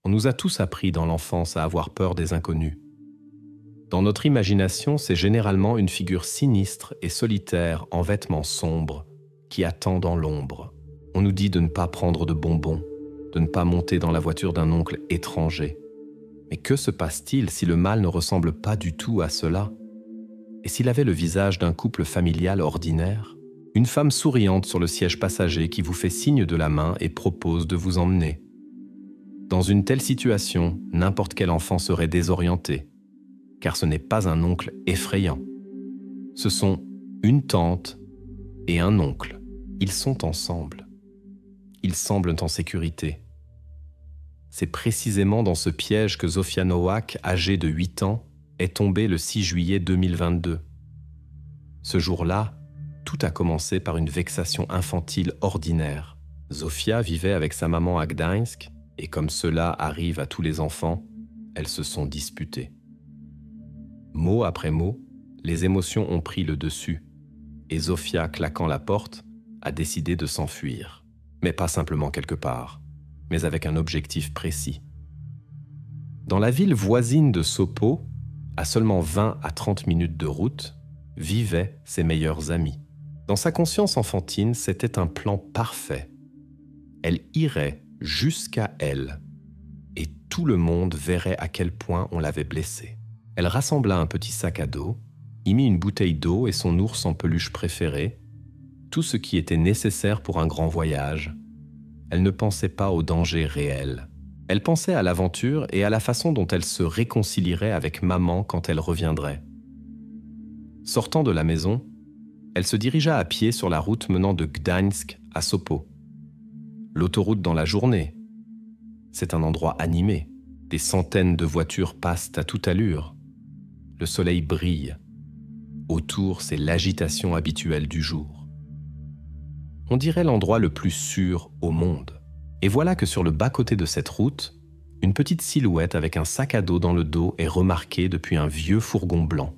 On nous a tous appris dans l'enfance à avoir peur des inconnus. Dans notre imagination, c'est généralement une figure sinistre et solitaire en vêtements sombres qui attend dans l'ombre. On nous dit de ne pas prendre de bonbons, de ne pas monter dans la voiture d'un oncle étranger. Mais que se passe-t-il si le mal ne ressemble pas du tout à cela? Et s'il avait le visage d'un couple familial ordinaire? Une femme souriante sur le siège passager qui vous fait signe de la main et propose de vous emmener. Dans une telle situation, n'importe quel enfant serait désorienté, car ce n'est pas un oncle effrayant. Ce sont une tante et un oncle. Ils sont ensemble. Ils semblent en sécurité. C'est précisément dans ce piège que Zofia Nowak, âgée de 8 ans, est tombée le 6 juillet 2022. Ce jour-là, tout a commencé par une vexation infantile ordinaire. Zofia vivait avec sa maman à Gdańsk, et comme cela arrive à tous les enfants, elles se sont disputées. Mot après mot, les émotions ont pris le dessus, et Zofia, claquant la porte, a décidé de s'enfuir. Mais pas simplement quelque part, mais avec un objectif précis. Dans la ville voisine de Sopot, à seulement 20 à 30 minutes de route, vivaient ses meilleurs amis. Dans sa conscience enfantine, c'était un plan parfait. Elle irait jusqu'à elle, et tout le monde verrait à quel point on l'avait blessée. Elle rassembla un petit sac à dos, y mit une bouteille d'eau et son ours en peluche préféré, tout ce qui était nécessaire pour un grand voyage. Elle ne pensait pas au danger réel. Elle pensait à l'aventure et à la façon dont elle se réconcilierait avec maman quand elle reviendrait. Sortant de la maison, elle se dirigea à pied sur la route menant de Gdańsk à Sopot. L'autoroute dans la journée. C'est un endroit animé. Des centaines de voitures passent à toute allure. Le soleil brille. Autour, c'est l'agitation habituelle du jour. On dirait l'endroit le plus sûr au monde. Et voilà que sur le bas-côté de cette route, une petite silhouette avec un sac à dos dans le dos est remarquée depuis un vieux fourgon blanc.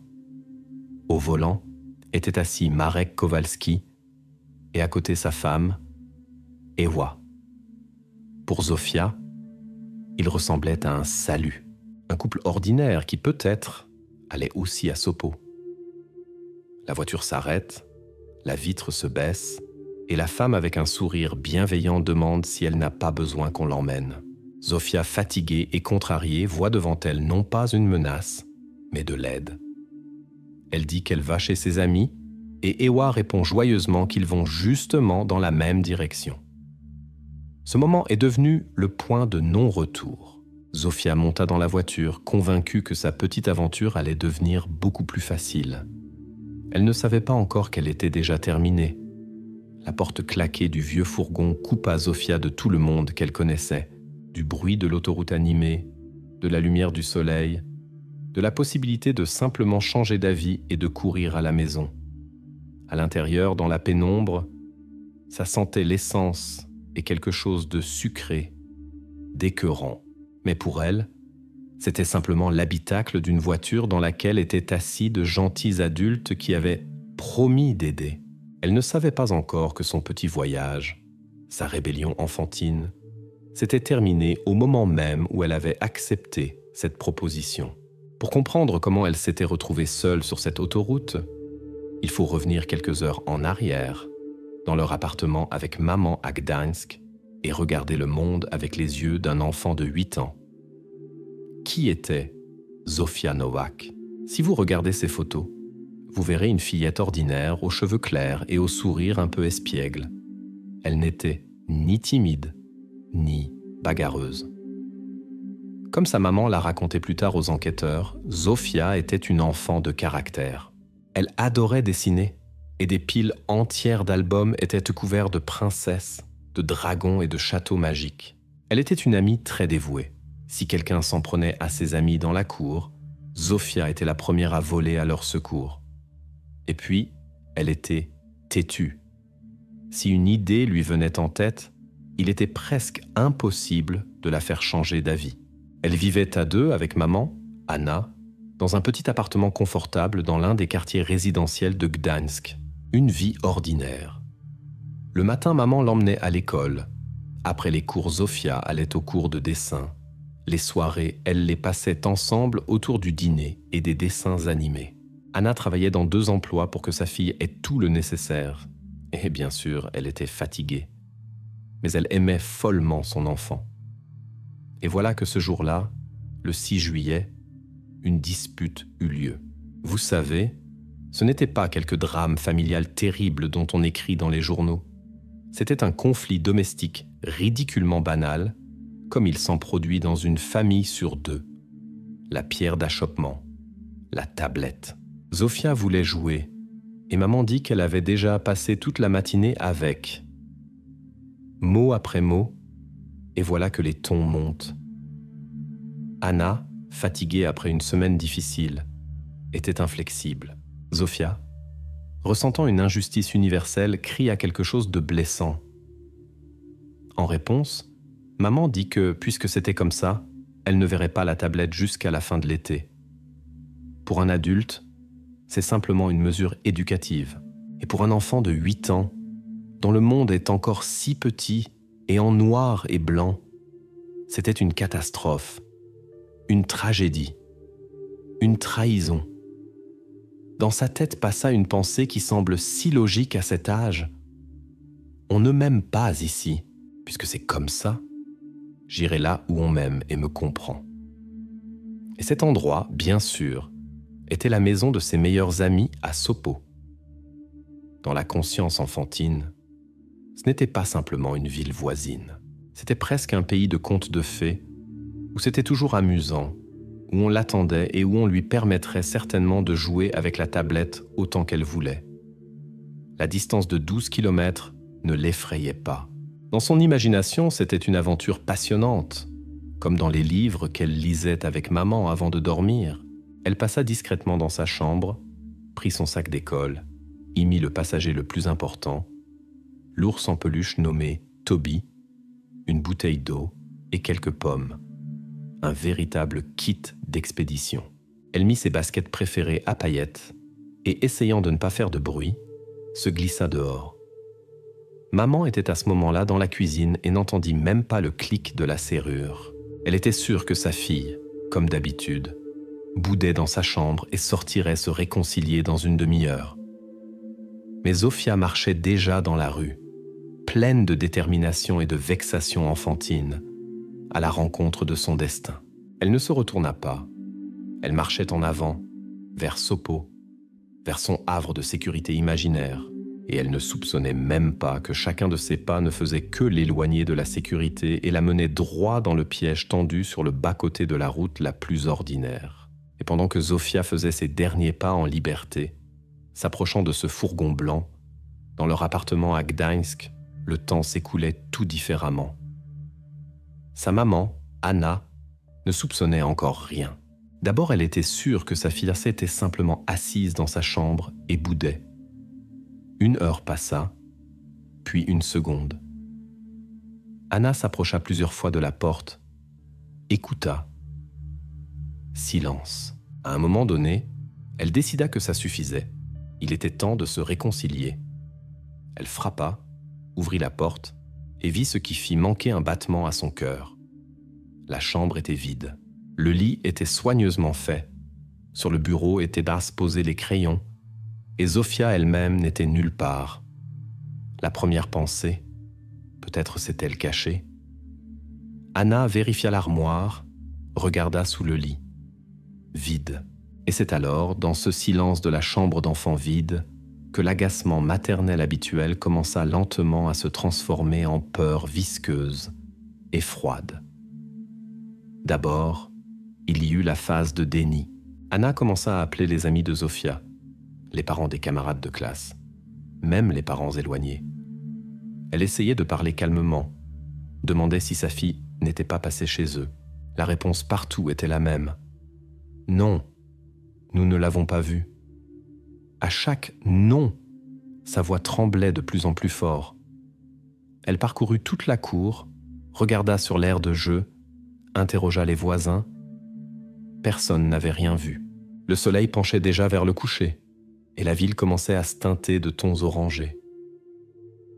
Au volant était assis Marek Kowalski et à côté sa femme, Ewa. Pour Zofia, il ressemblait à un salut, un couple ordinaire qui peut-être allait aussi à Sopot. La voiture s'arrête, la vitre se baisse et la femme avec un sourire bienveillant demande si elle n'a pas besoin qu'on l'emmène. Zofia, fatiguée et contrariée, voit devant elle non pas une menace, mais de l'aide. Elle dit qu'elle va chez ses amis et Ewa répond joyeusement qu'ils vont justement dans la même direction. Ce moment est devenu le point de non-retour. Zofia monta dans la voiture, convaincue que sa petite aventure allait devenir beaucoup plus facile. Elle ne savait pas encore qu'elle était déjà terminée. La porte claquée du vieux fourgon coupa Zofia de tout le monde qu'elle connaissait, du bruit de l'autoroute animée, de la lumière du soleil, de la possibilité de simplement changer d'avis et de courir à la maison. À l'intérieur, dans la pénombre, ça sentait l'essence et quelque chose de sucré, d'écœurant. Mais pour elle, c'était simplement l'habitacle d'une voiture dans laquelle étaient assis de gentils adultes qui avaient promis d'aider. Elle ne savait pas encore que son petit voyage, sa rébellion enfantine, s'était terminé au moment même où elle avait accepté cette proposition. Pour comprendre comment elle s'était retrouvée seule sur cette autoroute, il faut revenir quelques heures en arrière, dans leur appartement avec maman à Gdańsk, et regarder le monde avec les yeux d'un enfant de 8 ans. Qui était Zofia Nowak? Si vous regardez ces photos, vous verrez une fillette ordinaire aux cheveux clairs et au sourire un peu espiègle. Elle n'était ni timide, ni bagarreuse. Comme sa maman l'a raconté plus tard aux enquêteurs, Zofia était une enfant de caractère. Elle adorait dessiner, et des piles entières d'albums étaient couverts de princesses, de dragons et de châteaux magiques. Elle était une amie très dévouée. Si quelqu'un s'en prenait à ses amis dans la cour, Zofia était la première à voler à leur secours. Et puis, elle était têtue. Si une idée lui venait en tête, il était presque impossible de la faire changer d'avis. Elle vivait à deux avec maman, Anna, dans un petit appartement confortable dans l'un des quartiers résidentiels de Gdańsk. Une vie ordinaire. Le matin, maman l'emmenait à l'école. Après les cours, Zofia allait aux cours de dessin. Les soirées, elles les passaient ensemble autour du dîner et des dessins animés. Anna travaillait dans 2 emplois pour que sa fille ait tout le nécessaire. Et bien sûr, elle était fatiguée. Mais elle aimait follement son enfant. Et voilà que ce jour-là, le 6 juillet, une dispute eut lieu. Vous savez, ce n'était pas quelque drame familial terrible dont on écrit dans les journaux. C'était un conflit domestique ridiculement banal, comme il s'en produit dans une famille sur 2. La pierre d'achoppement, la tablette. Zofia voulait jouer, et maman dit qu'elle avait déjà passé toute la matinée avec. Mot après mot, et voilà que les tons montent. Anna, fatiguée après une semaine difficile, était inflexible. Zofia, ressentant une injustice universelle, crie à quelque chose de blessant. En réponse, maman dit que, puisque c'était comme ça, elle ne verrait pas la tablette jusqu'à la fin de l'été. Pour un adulte, c'est simplement une mesure éducative. Et pour un enfant de 8 ans, dont le monde est encore si petit et en noir et blanc, c'était une catastrophe, une tragédie, une trahison. Dans sa tête passa une pensée qui semble si logique à cet âge. On ne m'aime pas ici, puisque c'est comme ça. J'irai là où on m'aime et me comprend. Et cet endroit, bien sûr, était la maison de ses meilleurs amis à Sopo. Dans la conscience enfantine, ce n'était pas simplement une ville voisine. C'était presque un pays de contes de fées, où c'était toujours amusant, où on l'attendait et où on lui permettrait certainement de jouer avec la tablette autant qu'elle voulait. La distance de 12 kilomètres ne l'effrayait pas. Dans son imagination, c'était une aventure passionnante, comme dans les livres qu'elle lisait avec maman avant de dormir. Elle passa discrètement dans sa chambre, prit son sac d'école, y mit le passager le plus important, l'ours en peluche nommé Toby, une bouteille d'eau et quelques pommes. Un véritable kit d'expédition. Elle mit ses baskets préférées à paillettes et, essayant de ne pas faire de bruit, se glissa dehors. Maman était à ce moment-là dans la cuisine et n'entendit même pas le clic de la serrure. Elle était sûre que sa fille, comme d'habitude, boudait dans sa chambre et sortirait se réconcilier dans une demi-heure. Mais Zofia marchait déjà dans la rue, pleine de détermination et de vexation enfantine, à la rencontre de son destin. Elle ne se retourna pas. Elle marchait en avant, vers Sopo, vers son havre de sécurité imaginaire, et elle ne soupçonnait même pas que chacun de ses pas ne faisait que l'éloigner de la sécurité et la menait droit dans le piège tendu sur le bas-côté de la route la plus ordinaire. Et pendant que Zofia faisait ses derniers pas en liberté, s'approchant de ce fourgon blanc, dans leur appartement à Gdańsk, le temps s'écoulait tout différemment. Sa maman, Anna, ne soupçonnait encore rien. D'abord, elle était sûre que sa fiancée était simplement assise dans sa chambre et boudait. 1 heure passa, puis 1 seconde. Anna s'approcha plusieurs fois de la porte, écouta. Silence. À un moment donné, elle décida que ça suffisait. Il était temps de se réconcilier. Elle frappa, ouvrit la porte et vit ce qui fit manquer un battement à son cœur. La chambre était vide. Le lit était soigneusement fait. Sur le bureau étaient disposés les crayons, et Zofia elle-même n'était nulle part. La première pensée, peut-être s'est-elle cachée. Anna vérifia l'armoire, regarda sous le lit. Vide. Et c'est alors, dans ce silence de la chambre d'enfant vide, que l'agacement maternel habituel commença lentement à se transformer en peur visqueuse et froide. D'abord, il y eut la phase de déni. Anna commença à appeler les amis de Zofia, les parents des camarades de classe, même les parents éloignés. Elle essayait de parler calmement, demandait si sa fille n'était pas passée chez eux. La réponse partout était la même. « Non, nous ne l'avons pas vue. » À chaque « non », sa voix tremblait de plus en plus fort. Elle parcourut toute la cour, regarda sur l'aire de jeu, interrogea les voisins. Personne n'avait rien vu. Le soleil penchait déjà vers le coucher, et la ville commençait à se teinter de tons orangés.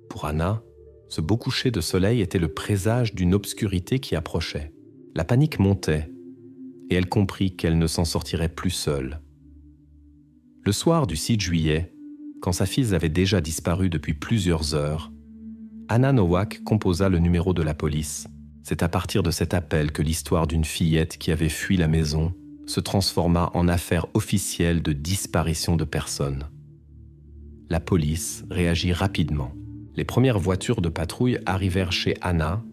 Pour Anna, ce beau coucher de soleil était le présage d'une obscurité qui approchait. La panique montait, et elle comprit qu'elle ne s'en sortirait plus seule. Le soir du 6 juillet, quand sa fille avait déjà disparu depuis plusieurs heures, Anna Nowak composa le numéro de la police. C'est à partir de cet appel que l'histoire d'une fillette qui avait fui la maison se transforma en affaire officielle de disparition de personnes. La police réagit rapidement. Les premières voitures de patrouille arrivèrent chez Anna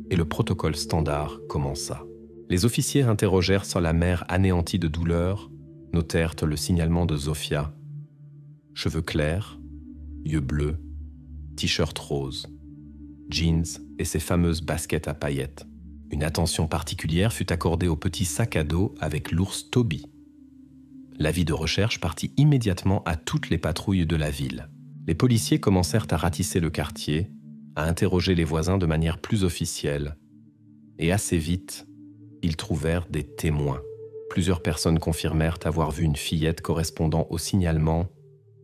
et le protocole standard commença. Les officiers interrogèrent sur la mère anéantie de douleur, notèrent le signalement de Zofia. Cheveux clairs, yeux bleus, t-shirt rose, jeans et ses fameuses baskets à paillettes. Une attention particulière fut accordée au petit sac à dos avec l'ours Toby. L'avis de recherche partit immédiatement à toutes les patrouilles de la ville. Les policiers commencèrent à ratisser le quartier, à interroger les voisins de manière plus officielle. Et assez vite, ils trouvèrent des témoins. Plusieurs personnes confirmèrent avoir vu une fillette correspondant au signalement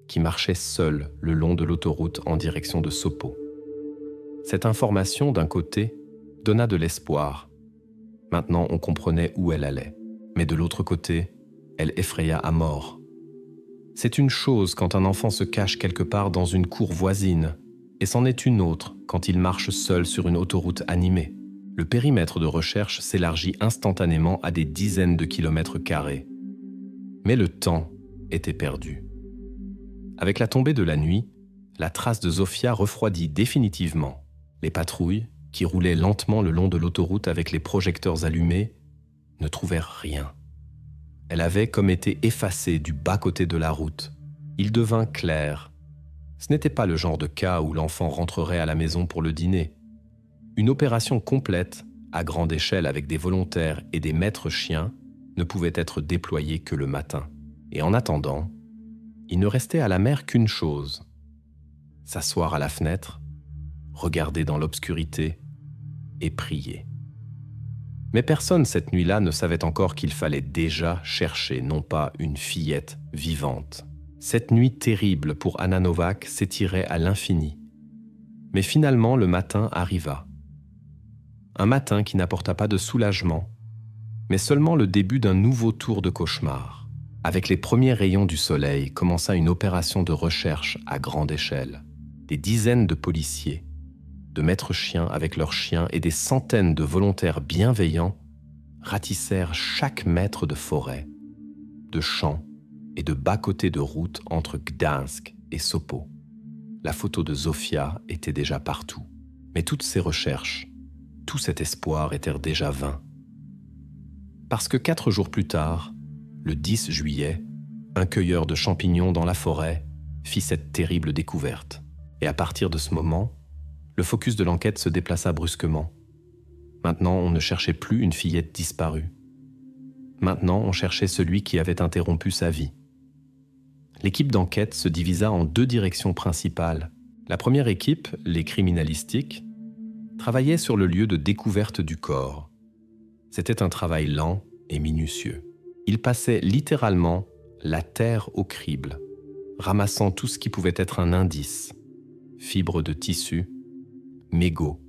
qui marchait seule le long de l'autoroute en direction de Sopo. Cette information, d'un côté, donna de l'espoir. Maintenant, on comprenait où elle allait. Mais de l'autre côté, elle effraya à mort. C'est une chose quand un enfant se cache quelque part dans une cour voisine, et c'en est une autre quand il marche seul sur une autoroute animée. Le périmètre de recherche s'élargit instantanément à des dizaines de kilomètres carrés. Mais le temps était perdu. Avec la tombée de la nuit, la trace de Zofia refroidit définitivement. Les patrouilles, qui roulaient lentement le long de l'autoroute avec les projecteurs allumés, ne trouvèrent rien. Elle avait comme été effacée du bas-côté de la route. Il devint clair. Ce n'était pas le genre de cas où l'enfant rentrerait à la maison pour le dîner. Une opération complète, à grande échelle avec des volontaires et des maîtres chiens, ne pouvait être déployée que le matin. Et en attendant, il ne restait à la mère qu'une chose: s'asseoir à la fenêtre, regarder dans l'obscurité et prier. Mais personne cette nuit-là ne savait encore qu'il fallait déjà chercher non pas une fillette vivante. Cette nuit terrible pour Anna Nowak s'étirait à l'infini. Mais finalement, le matin arriva. Un matin qui n'apporta pas de soulagement, mais seulement le début d'un nouveau tour de cauchemar. Avec les premiers rayons du soleil commença une opération de recherche à grande échelle. Des dizaines de policiers, de maîtres chiens avec leurs chiens et des centaines de volontaires bienveillants ratissèrent chaque mètre de forêt, de champs et de bas-côtés de route entre Gdańsk et Sopo. La photo de Zofia était déjà partout. Mais toutes ces recherches, tout cet espoir étaient déjà vains. Parce que 4 jours plus tard, le 10 juillet, un cueilleur de champignons dans la forêt fit cette terrible découverte. Et à partir de ce moment, le focus de l'enquête se déplaça brusquement. Maintenant, on ne cherchait plus une fillette disparue. Maintenant, on cherchait celui qui avait interrompu sa vie. L'équipe d'enquête se divisa en 2 directions principales. La première équipe, les criminalistiques, travaillait sur le lieu de découverte du corps. C'était un travail lent et minutieux. Ils passaient littéralement la terre au crible, ramassant tout ce qui pouvait être un indice: fibres de tissu, mégots,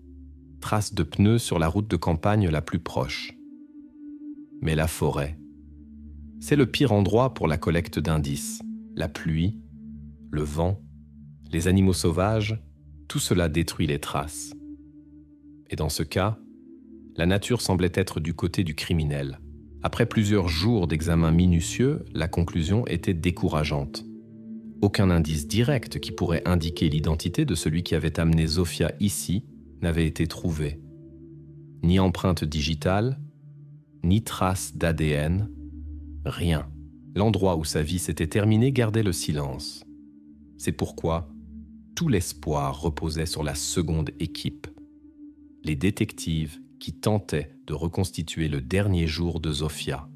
traces de pneus sur la route de campagne la plus proche. Mais la forêt, c'est le pire endroit pour la collecte d'indices. La pluie, le vent, les animaux sauvages, tout cela détruit les traces. Et dans ce cas, la nature semblait être du côté du criminel. Après plusieurs jours d'examen minutieux, la conclusion était décourageante. Aucun indice direct qui pourrait indiquer l'identité de celui qui avait amené Zofia ici n'avait été trouvé. Ni empreinte digitale, ni trace d'ADN, rien. L'endroit où sa vie s'était terminée gardait le silence. C'est pourquoi tout l'espoir reposait sur la seconde équipe. Les détectives qui tentaient de reconstituer le dernier jour de Zofia.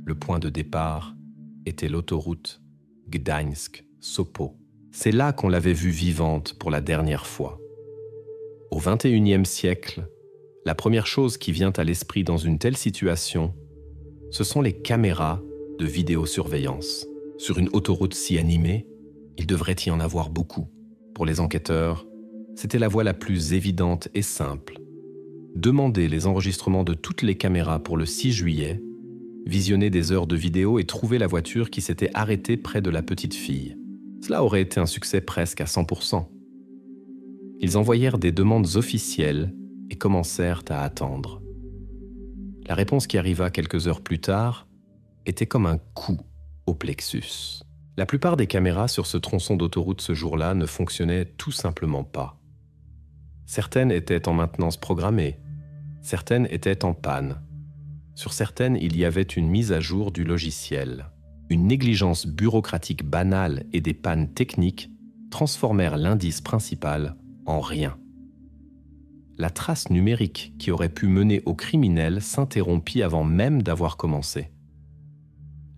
Le point de départ était l'autoroute Gdańsk-Sopo. C'est là qu'on l'avait vue vivante pour la dernière fois. Au XXIe siècle, la première chose qui vient à l'esprit dans une telle situation, ce sont les caméras de vidéosurveillance. Sur une autoroute si animée, il devrait y en avoir beaucoup. Pour les enquêteurs, c'était la voie la plus évidente et simple. demander les enregistrements de toutes les caméras pour le 6 juillet, visionner des heures de vidéo et trouver la voiture qui s'était arrêtée près de la petite fille. Cela aurait été un succès presque à 100%. Ils envoyèrent des demandes officielles et commencèrent à attendre. La réponse qui arriva quelques heures plus tard était comme un coup au plexus. La plupart des caméras sur ce tronçon d'autoroute ce jour-là ne fonctionnaient tout simplement pas. Certaines étaient en maintenance programmée, certaines étaient en panne. Sur certaines, il y avait une mise à jour du logiciel. Une négligence bureaucratique banale et des pannes techniques transformèrent l'indice principal en rien. La trace numérique qui aurait pu mener au criminel s'interrompit avant même d'avoir commencé.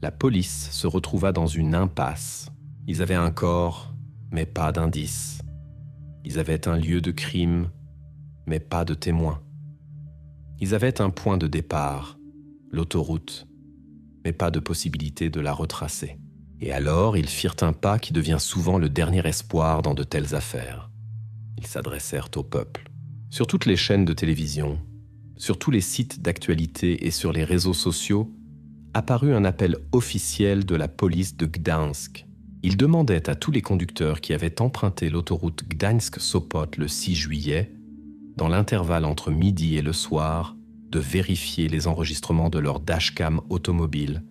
La police se retrouva dans une impasse. Ils avaient un corps, mais pas d'indice. Ils avaient un lieu de crime, mais pas de témoins. Ils avaient un point de départ, l'autoroute, mais pas de possibilité de la retracer. Et alors, ils firent un pas qui devient souvent le dernier espoir dans de telles affaires. Ils s'adressèrent au peuple. Sur toutes les chaînes de télévision, sur tous les sites d'actualité et sur les réseaux sociaux, apparut un appel officiel de la police de Gdańsk. Il demandait à tous les conducteurs qui avaient emprunté l'autoroute Gdańsk-Sopot le 6 juillet, dans l'intervalle entre midi et le soir, de vérifier les enregistrements de leur dashcam automobile.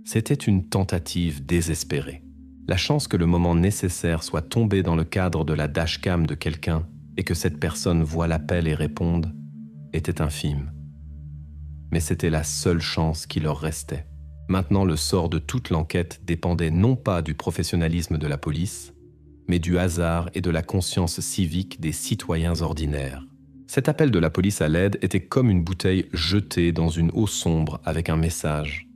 C'était une tentative désespérée. La chance que le moment nécessaire soit tombé dans le cadre de la dashcam de quelqu'un et que cette personne voie l'appel et réponde était infime. Mais c'était la seule chance qui leur restait. Maintenant, le sort de toute l'enquête dépendait non pas du professionnalisme de la police, mais du hasard et de la conscience civique des citoyens ordinaires. Cet appel de la police à l'aide était comme une bouteille jetée dans une eau sombre avec un message.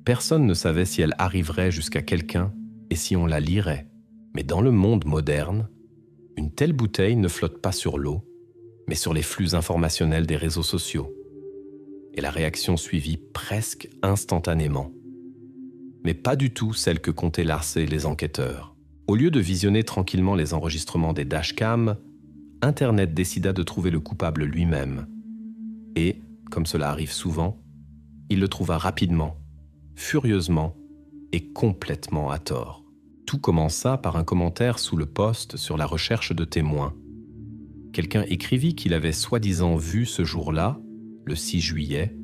Personne ne savait si elle arriverait jusqu'à quelqu'un et si on la lirait. Mais dans le monde moderne, une telle bouteille ne flotte pas sur l'eau, mais sur les flux informationnels des réseaux sociaux. Et la réaction suivit presque instantanément. Mais pas du tout celle que comptaient larcer les enquêteurs. Au lieu de visionner tranquillement les enregistrements des dashcams, Internet décida de trouver le coupable lui-même. Et, comme cela arrive souvent, il le trouva rapidement, furieusement et complètement à tort. Tout commença par un commentaire sous le post sur la recherche de témoins. Quelqu'un écrivit qu'il avait soi-disant vu ce jour-là, le 6 juillet,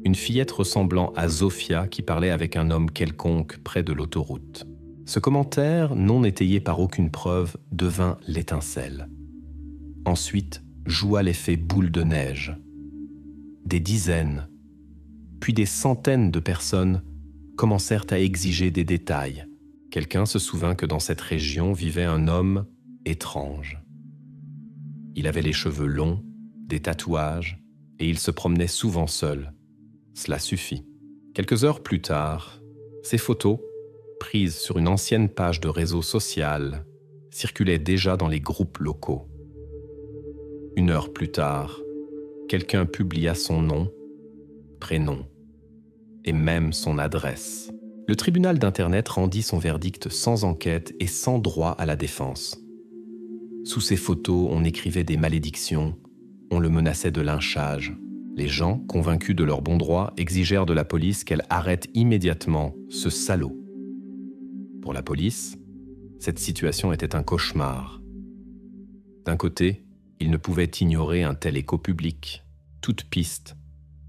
une fillette ressemblant à Zofia qui parlait avec un homme quelconque près de l'autoroute. Ce commentaire, non étayé par aucune preuve, devint l'étincelle. Ensuite, joua l'effet boule de neige. Des dizaines, puis des centaines de personnes commencèrent à exiger des détails. Quelqu'un se souvint que dans cette région vivait un homme étrange. Il avait les cheveux longs, des tatouages, et il se promenait souvent seul. Cela suffit. Quelques heures plus tard, ces photos, prises sur une ancienne page de réseau social, circulaient déjà dans les groupes locaux. 1 heure plus tard, quelqu'un publia son nom, prénom et même son adresse. Le tribunal d'Internet rendit son verdict sans enquête et sans droit à la défense. Sous ces photos, on écrivait des malédictions, on le menaçait de lynchage. Les gens, convaincus de leur bon droit, exigèrent de la police qu'elle arrête immédiatement ce salaud. Pour la police, cette situation était un cauchemar. D'un côté, ils ne pouvaient ignorer un tel écho public. Toute piste,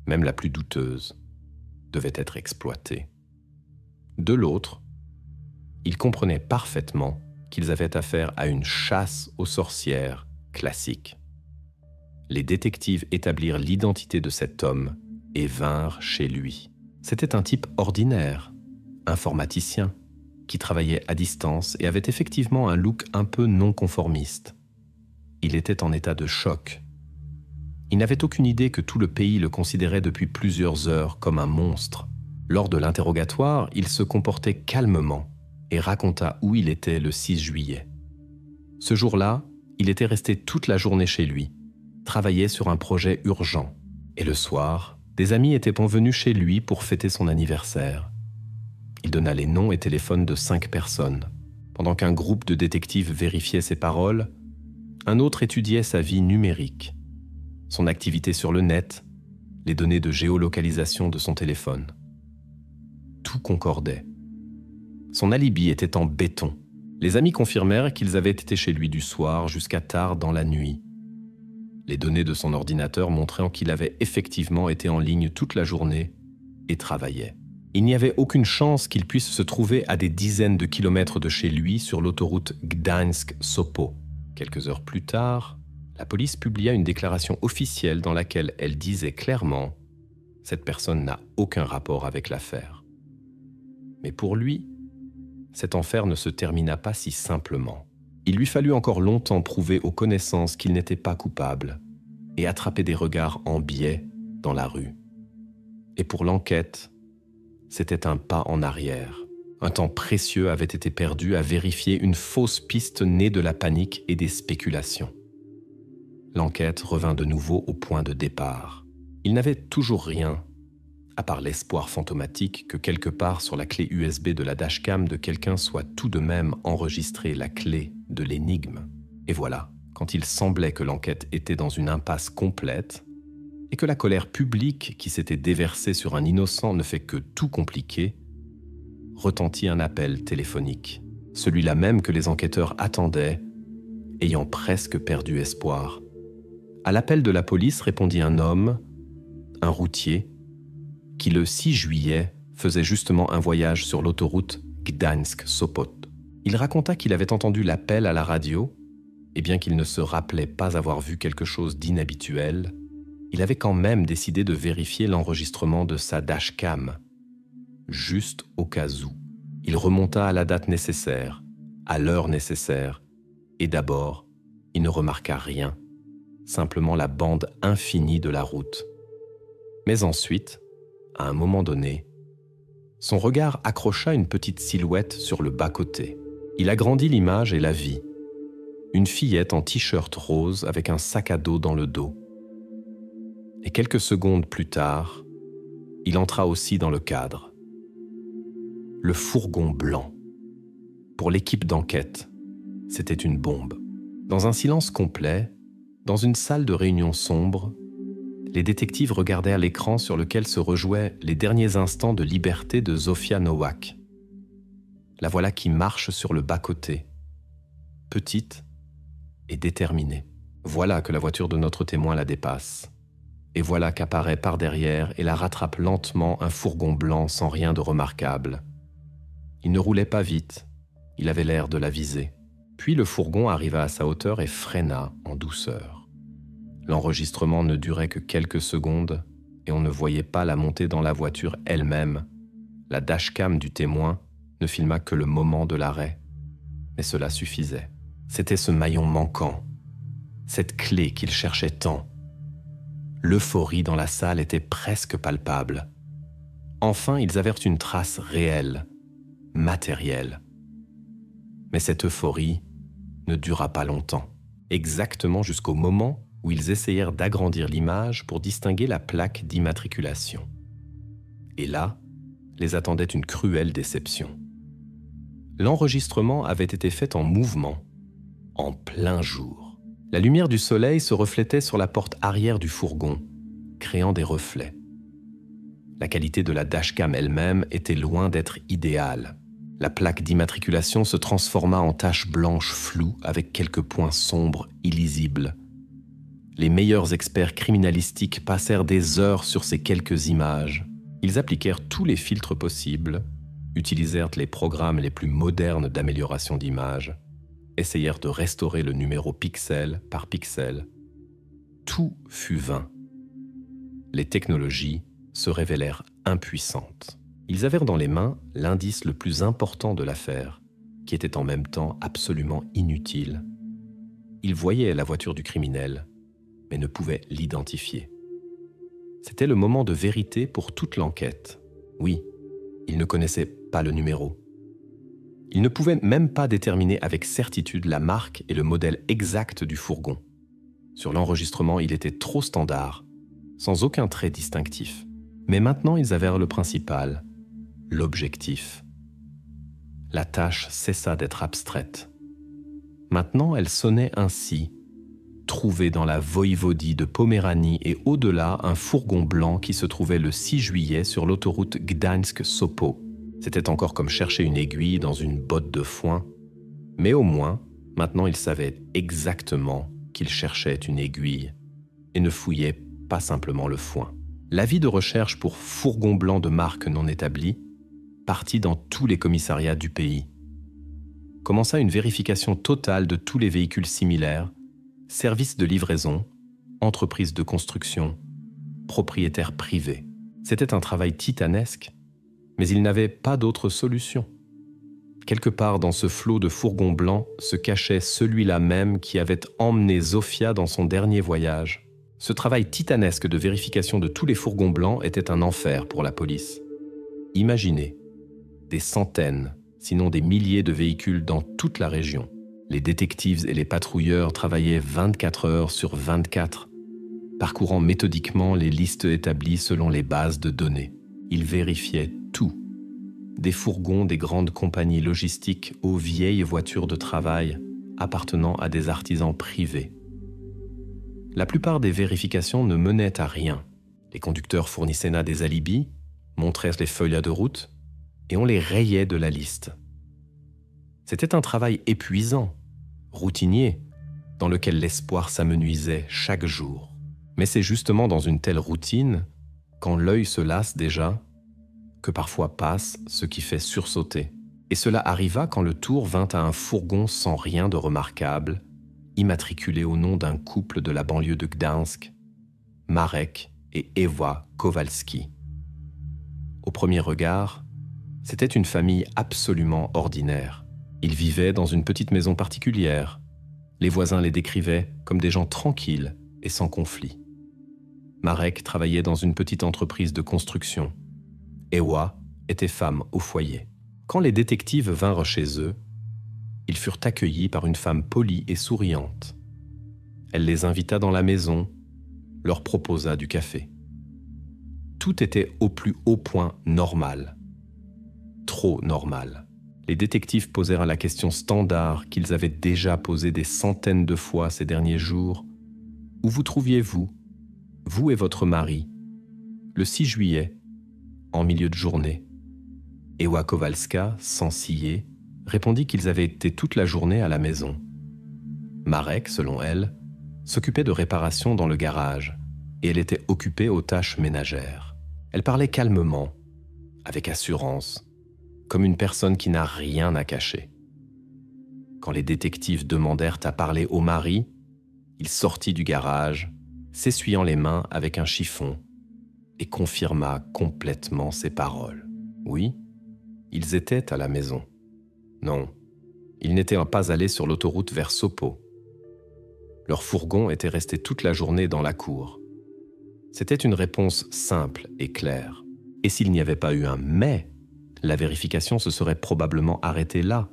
même la plus douteuse, devait être exploitée. De l'autre, ils comprenaient parfaitement qu'ils avaient affaire à une chasse aux sorcières classique. Les détectives établirent l'identité de cet homme et vinrent chez lui. C'était un type ordinaire, informaticien, qui travaillait à distance et avait effectivement un look un peu non conformiste. Il était en état de choc. Il n'avait aucune idée que tout le pays le considérait depuis plusieurs heures comme un monstre. Lors de l'interrogatoire, il se comportait calmement et raconta où il était le 6 juillet. Ce jour-là, il était resté toute la journée chez lui, travaillait sur un projet urgent. Et le soir, des amis étaient venus chez lui pour fêter son anniversaire. Il donna les noms et téléphones de 5 personnes. Pendant qu'un groupe de détectives vérifiait ses paroles, un autre étudiait sa vie numérique. son activité sur le net, les données de géolocalisation de son téléphone. Tout concordait. Son alibi était en béton. Les amis confirmèrent qu'ils avaient été chez lui du soir jusqu'à tard dans la nuit. Les données de son ordinateur montrant qu'il avait effectivement été en ligne toute la journée et travaillait. Il n'y avait aucune chance qu'il puisse se trouver à des dizaines de kilomètres de chez lui sur l'autoroute Gdańsk-Sopot. Quelques heures plus tard, la police publia une déclaration officielle dans laquelle elle disait clairement « Cette personne n'a aucun rapport avec l'affaire ». Mais pour lui, cet enfer ne se termina pas si simplement. Il lui fallut encore longtemps prouver aux connaissances qu'il n'était pas coupable et attraper des regards en biais dans la rue. Et pour l'enquête, c'était un pas en arrière. Un temps précieux avait été perdu à vérifier une fausse piste née de la panique et des spéculations. L'enquête revint de nouveau au point de départ. Il n'avait toujours rien, à part l'espoir fantomatique que quelque part sur la clé USB de la dashcam de quelqu'un soit tout de même enregistrée la clé de l'énigme. Et voilà, quand il semblait que l'enquête était dans une impasse complète et que la colère publique qui s'était déversée sur un innocent ne fait que tout compliquer, retentit un appel téléphonique, celui-là même que les enquêteurs attendaient, ayant presque perdu espoir. À l'appel de la police répondit un homme, un routier, qui le 6 juillet faisait justement un voyage sur l'autoroute Gdańsk-Sopot. Il raconta qu'il avait entendu l'appel à la radio, et bien qu'il ne se rappelait pas avoir vu quelque chose d'inhabituel, il avait quand même décidé de vérifier l'enregistrement de sa dashcam, juste au cas où. Il remonta à la date nécessaire, à l'heure nécessaire, et d'abord, il ne remarqua rien, simplement la bande infinie de la route. Mais ensuite, à un moment donné, son regard accrocha une petite silhouette sur le bas-côté. Il agrandit l'image et la vit. Une fillette en t-shirt rose avec un sac à dos dans le dos. Et quelques secondes plus tard, il entra aussi dans le cadre. Le fourgon blanc. Pour l'équipe d'enquête, c'était une bombe. Dans un silence complet, dans une salle de réunion sombre, les détectives regardèrent l'écran sur lequel se rejouaient les derniers instants de liberté de Zofia Nowak. La voilà qui marche sur le bas-côté, petite et déterminée. Voilà que la voiture de notre témoin la dépasse. Et voilà qu'apparaît par derrière et la rattrape lentement un fourgon blanc sans rien de remarquable. Il ne roulait pas vite, il avait l'air de la viser. Puis le fourgon arriva à sa hauteur et freina en douceur. L'enregistrement ne durait que quelques secondes et on ne voyait pas la montée dans la voiture elle-même. La dashcam du témoin ne filma que le moment de l'arrêt. Mais cela suffisait. C'était ce maillon manquant, cette clé qu'il cherchait tant. L'euphorie dans la salle était presque palpable. Enfin, ils avirent une trace réelle, matérielle. Mais cette euphorie ne dura pas longtemps, exactement jusqu'au moment où ils essayèrent d'agrandir l'image pour distinguer la plaque d'immatriculation. Et là, les attendait une cruelle déception. L'enregistrement avait été fait en mouvement, en plein jour. La lumière du soleil se reflétait sur la porte arrière du fourgon, créant des reflets. La qualité de la dashcam elle-même était loin d'être idéale. La plaque d'immatriculation se transforma en tache blanche floue avec quelques points sombres, illisibles. Les meilleurs experts criminalistiques passèrent des heures sur ces quelques images. Ils appliquèrent tous les filtres possibles, utilisèrent les programmes les plus modernes d'amélioration d'image, essayèrent de restaurer le numéro pixel par pixel. Tout fut vain. Les technologies se révélèrent impuissantes. Ils avaient dans les mains l'indice le plus important de l'affaire, qui était en même temps absolument inutile. Ils voyaient la voiture du criminel, mais ne pouvaient l'identifier. C'était le moment de vérité pour toute l'enquête. Oui, ils ne connaissaient pas le numéro. Ils ne pouvaient même pas déterminer avec certitude la marque et le modèle exact du fourgon. Sur l'enregistrement, il était trop standard, sans aucun trait distinctif. Mais maintenant, ils avèrent le principal, l'objectif. La tâche cessa d'être abstraite. Maintenant, elle sonnait ainsi, trouvé dans la voïvodie de Poméranie et au-delà un fourgon blanc qui se trouvait le 6 juillet sur l'autoroute Gdańsk-Sopot. C'était encore comme chercher une aiguille dans une botte de foin, mais au moins, maintenant il savait exactement qu'il cherchait une aiguille et ne fouillait pas simplement le foin. L'avis de recherche pour fourgon blanc de marque non établie partit dans tous les commissariats du pays. Commença une vérification totale de tous les véhicules similaires, services de livraison, entreprises de construction, propriétaires privés. C'était un travail titanesque, mais il n'avait pas d'autre solution. Quelque part dans ce flot de fourgons blancs se cachait celui-là même qui avait emmené Zofia dans son dernier voyage. Ce travail titanesque de vérification de tous les fourgons blancs était un enfer pour la police. Imaginez, des centaines, sinon des milliers de véhicules dans toute la région. Les détectives et les patrouilleurs travaillaient 24 heures sur 24, parcourant méthodiquement les listes établies selon les bases de données. Ils vérifiaient tout, des fourgons des grandes compagnies logistiques aux vieilles voitures de travail appartenant à des artisans privés. La plupart des vérifications ne menaient à rien. Les conducteurs fournissaient des alibis, montraient les feuilles de route, et on les rayait de la liste. C'était un travail épuisant, routinier, dans lequel l'espoir s'amenuisait chaque jour. Mais c'est justement dans une telle routine, quand l'œil se lasse déjà, que parfois passe ce qui fait sursauter. Et cela arriva quand le tour vint à un fourgon sans rien de remarquable, immatriculé au nom d'un couple de la banlieue de Gdańsk, Marek et Ewa Kowalski. Au premier regard, c'était une famille absolument ordinaire. Ils vivaient dans une petite maison particulière. Les voisins les décrivaient comme des gens tranquilles et sans conflit. Marek travaillait dans une petite entreprise de construction. Ewa était femme au foyer. Quand les détectives vinrent chez eux, ils furent accueillis par une femme polie et souriante. Elle les invita dans la maison, leur proposa du café. Tout était au plus haut point normal. Trop normal. Les détectives posèrent la question standard qu'ils avaient déjà posée des centaines de fois ces derniers jours. Où vous trouviez-vous, vous et votre mari, le 6 juillet, en milieu de journée? Ewa Kowalska, sans ciller, répondit qu'ils avaient été toute la journée à la maison. Marek, selon elle, s'occupait de réparations dans le garage et elle était occupée aux tâches ménagères. Elle parlait calmement, avec assurance, comme une personne qui n'a rien à cacher. Quand les détectives demandèrent à parler au mari, il sortit du garage, s'essuyant les mains avec un chiffon, et confirma complètement ses paroles. Oui, ils étaient à la maison. Non, ils n'étaient pas allés sur l'autoroute vers Sopot. Leur fourgon était resté toute la journée dans la cour. C'était une réponse simple et claire. Et s'il n'y avait pas eu un « mais », la vérification se serait probablement arrêtée là.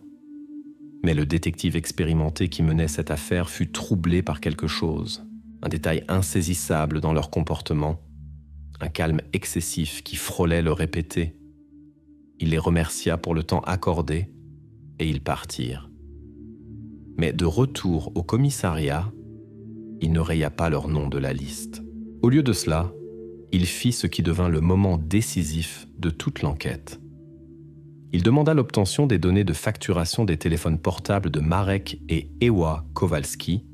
Mais le détective expérimenté qui menait cette affaire fut troublé par quelque chose, un détail insaisissable dans leur comportement, un calme excessif qui frôlait le répété. Il les remercia pour le temps accordé et ils partirent. Mais de retour au commissariat, il ne raya pas leur nom de la liste. Au lieu de cela, il fit ce qui devint le moment décisif de toute l'enquête. Il demanda l'obtention des données de facturation des téléphones portables de Marek et Ewa Kowalski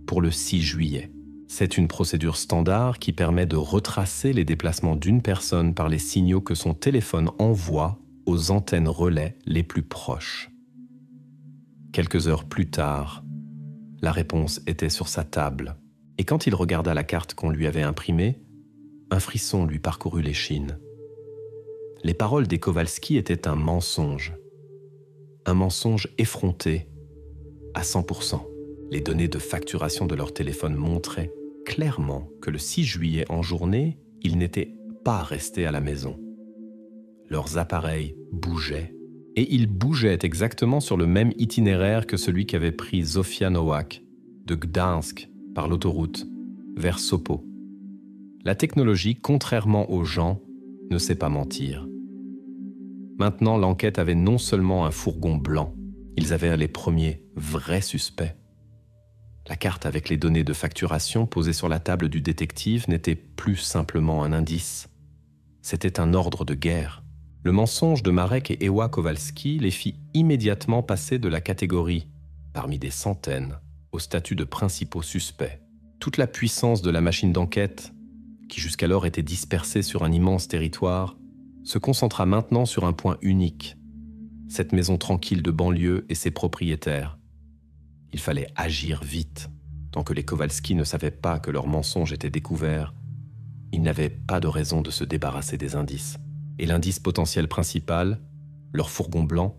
pour le 6 juillet. C'est une procédure standard qui permet de retracer les déplacements d'une personne par les signaux que son téléphone envoie aux antennes relais les plus proches. Quelques heures plus tard, la réponse était sur sa table, et quand il regarda la carte qu'on lui avait imprimée, un frisson lui parcourut l'échine. Les paroles des Kowalski étaient un mensonge effronté à 100%. Les données de facturation de leur téléphone montraient clairement que le 6 juillet en journée, ils n'étaient pas restés à la maison. Leurs appareils bougeaient, et ils bougeaient exactement sur le même itinéraire que celui qu'avait pris Zofia Nowak de Gdańsk par l'autoroute vers Sopot. La technologie, contrairement aux gens, ne sait pas mentir. Maintenant, l'enquête avait non seulement un fourgon blanc, ils avaient les premiers vrais suspects. La carte avec les données de facturation posée sur la table du détective n'était plus simplement un indice. C'était un ordre de guerre. Le mensonge de Marek et Ewa Kowalski les fit immédiatement passer de la catégorie, parmi des centaines, au statut de principaux suspects. Toute la puissance de la machine d'enquête, qui jusqu'alors était dispersée sur un immense territoire, se concentra maintenant sur un point unique, cette maison tranquille de banlieue et ses propriétaires. Il fallait agir vite. Tant que les Kowalski ne savaient pas que leur mensonge était découvert, ils n'avaient pas de raison de se débarrasser des indices. Et l'indice potentiel principal, leur fourgon blanc,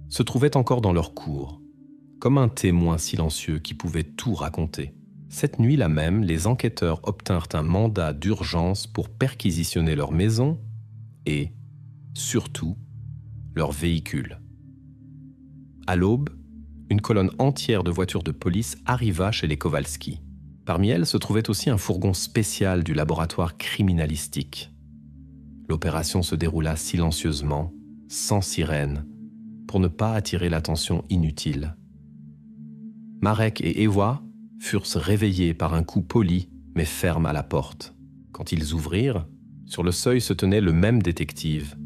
se trouvait encore dans leur cour, comme un témoin silencieux qui pouvait tout raconter. Cette nuit-là même, les enquêteurs obtinrent un mandat d'urgence pour perquisitionner leur maison et, surtout, leur véhicule. À l'aube, une colonne entière de voitures de police arriva chez les Kowalski. Parmi elles se trouvait aussi un fourgon spécial du laboratoire criminalistique. L'opération se déroula silencieusement, sans sirène, pour ne pas attirer l'attention inutile. Marek et Ewa furent réveillés par un coup poli mais ferme à la porte. Quand ils ouvrirent, sur le seuil se tenait le même détective,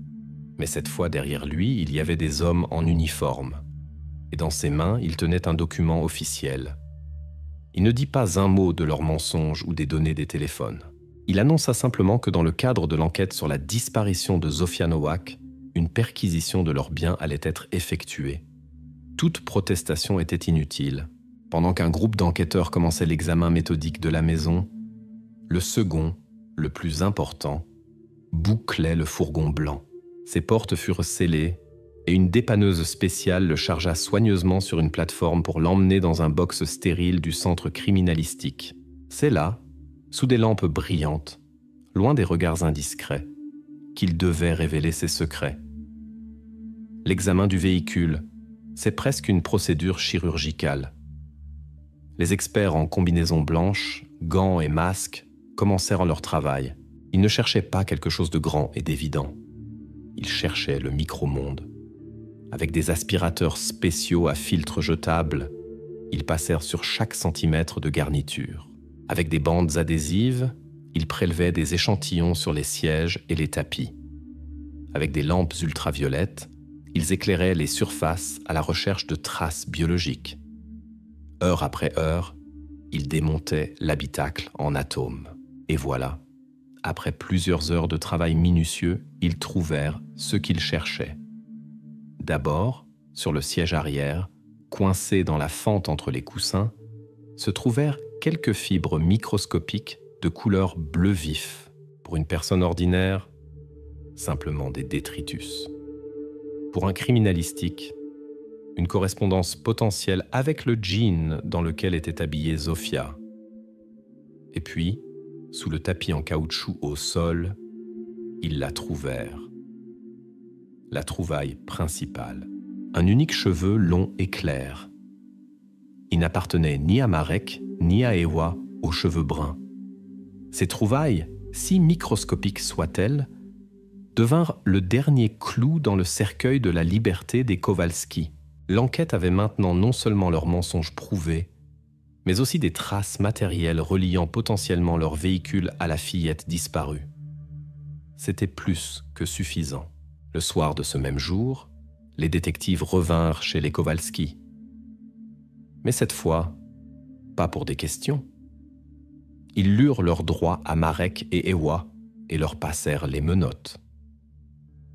mais cette fois derrière lui, il y avait des hommes en uniforme. Et dans ses mains, il tenait un document officiel. Il ne dit pas un mot de leurs mensonges ou des données des téléphones. Il annonça simplement que dans le cadre de l'enquête sur la disparition de Zofia Nowak, une perquisition de leurs biens allait être effectuée. Toute protestation était inutile. Pendant qu'un groupe d'enquêteurs commençait l'examen méthodique de la maison, le second, le plus important, bouclait le fourgon blanc. Ses portes furent scellées et une dépanneuse spéciale le chargea soigneusement sur une plateforme pour l'emmener dans un box stérile du centre criminalistique. C'est là, sous des lampes brillantes, loin des regards indiscrets, qu'il devait révéler ses secrets. L'examen du véhicule, c'est presque une procédure chirurgicale. Les experts en combinaison blanche, gants et masques commencèrent leur travail. Ils ne cherchaient pas quelque chose de grand et d'évident. Ils cherchaient le micro-monde. Avec des aspirateurs spéciaux à filtres jetables, ils passèrent sur chaque centimètre de garniture. Avec des bandes adhésives, ils prélevaient des échantillons sur les sièges et les tapis. Avec des lampes ultraviolettes, ils éclairaient les surfaces à la recherche de traces biologiques. Heure après heure, ils démontaient l'habitacle en atomes. Et voilà, après plusieurs heures de travail minutieux, ils trouvèrent ce qu'ils cherchaient. D'abord, sur le siège arrière, coincé dans la fente entre les coussins, se trouvèrent quelques fibres microscopiques de couleur bleu vif. Pour une personne ordinaire, simplement des détritus. Pour un criminalistique, une correspondance potentielle avec le jean dans lequel était habillée Zofia. Et puis, sous le tapis en caoutchouc au sol, ils la trouvèrent. La trouvaille principale. Un unique cheveu long et clair. Il n'appartenait ni à Marek, ni à Ewa, aux cheveux bruns. Ces trouvailles, si microscopiques soient-elles, devinrent le dernier clou dans le cercueil de la liberté des Kowalski. L'enquête avait maintenant non seulement leurs mensonges prouvés, mais aussi des traces matérielles reliant potentiellement leur véhicule à la fillette disparue. C'était plus que suffisant. Le soir de ce même jour, les détectives revinrent chez les Kowalski. Mais cette fois, pas pour des questions. Ils lurent leurs droits à Marek et Ewa et leur passèrent les menottes.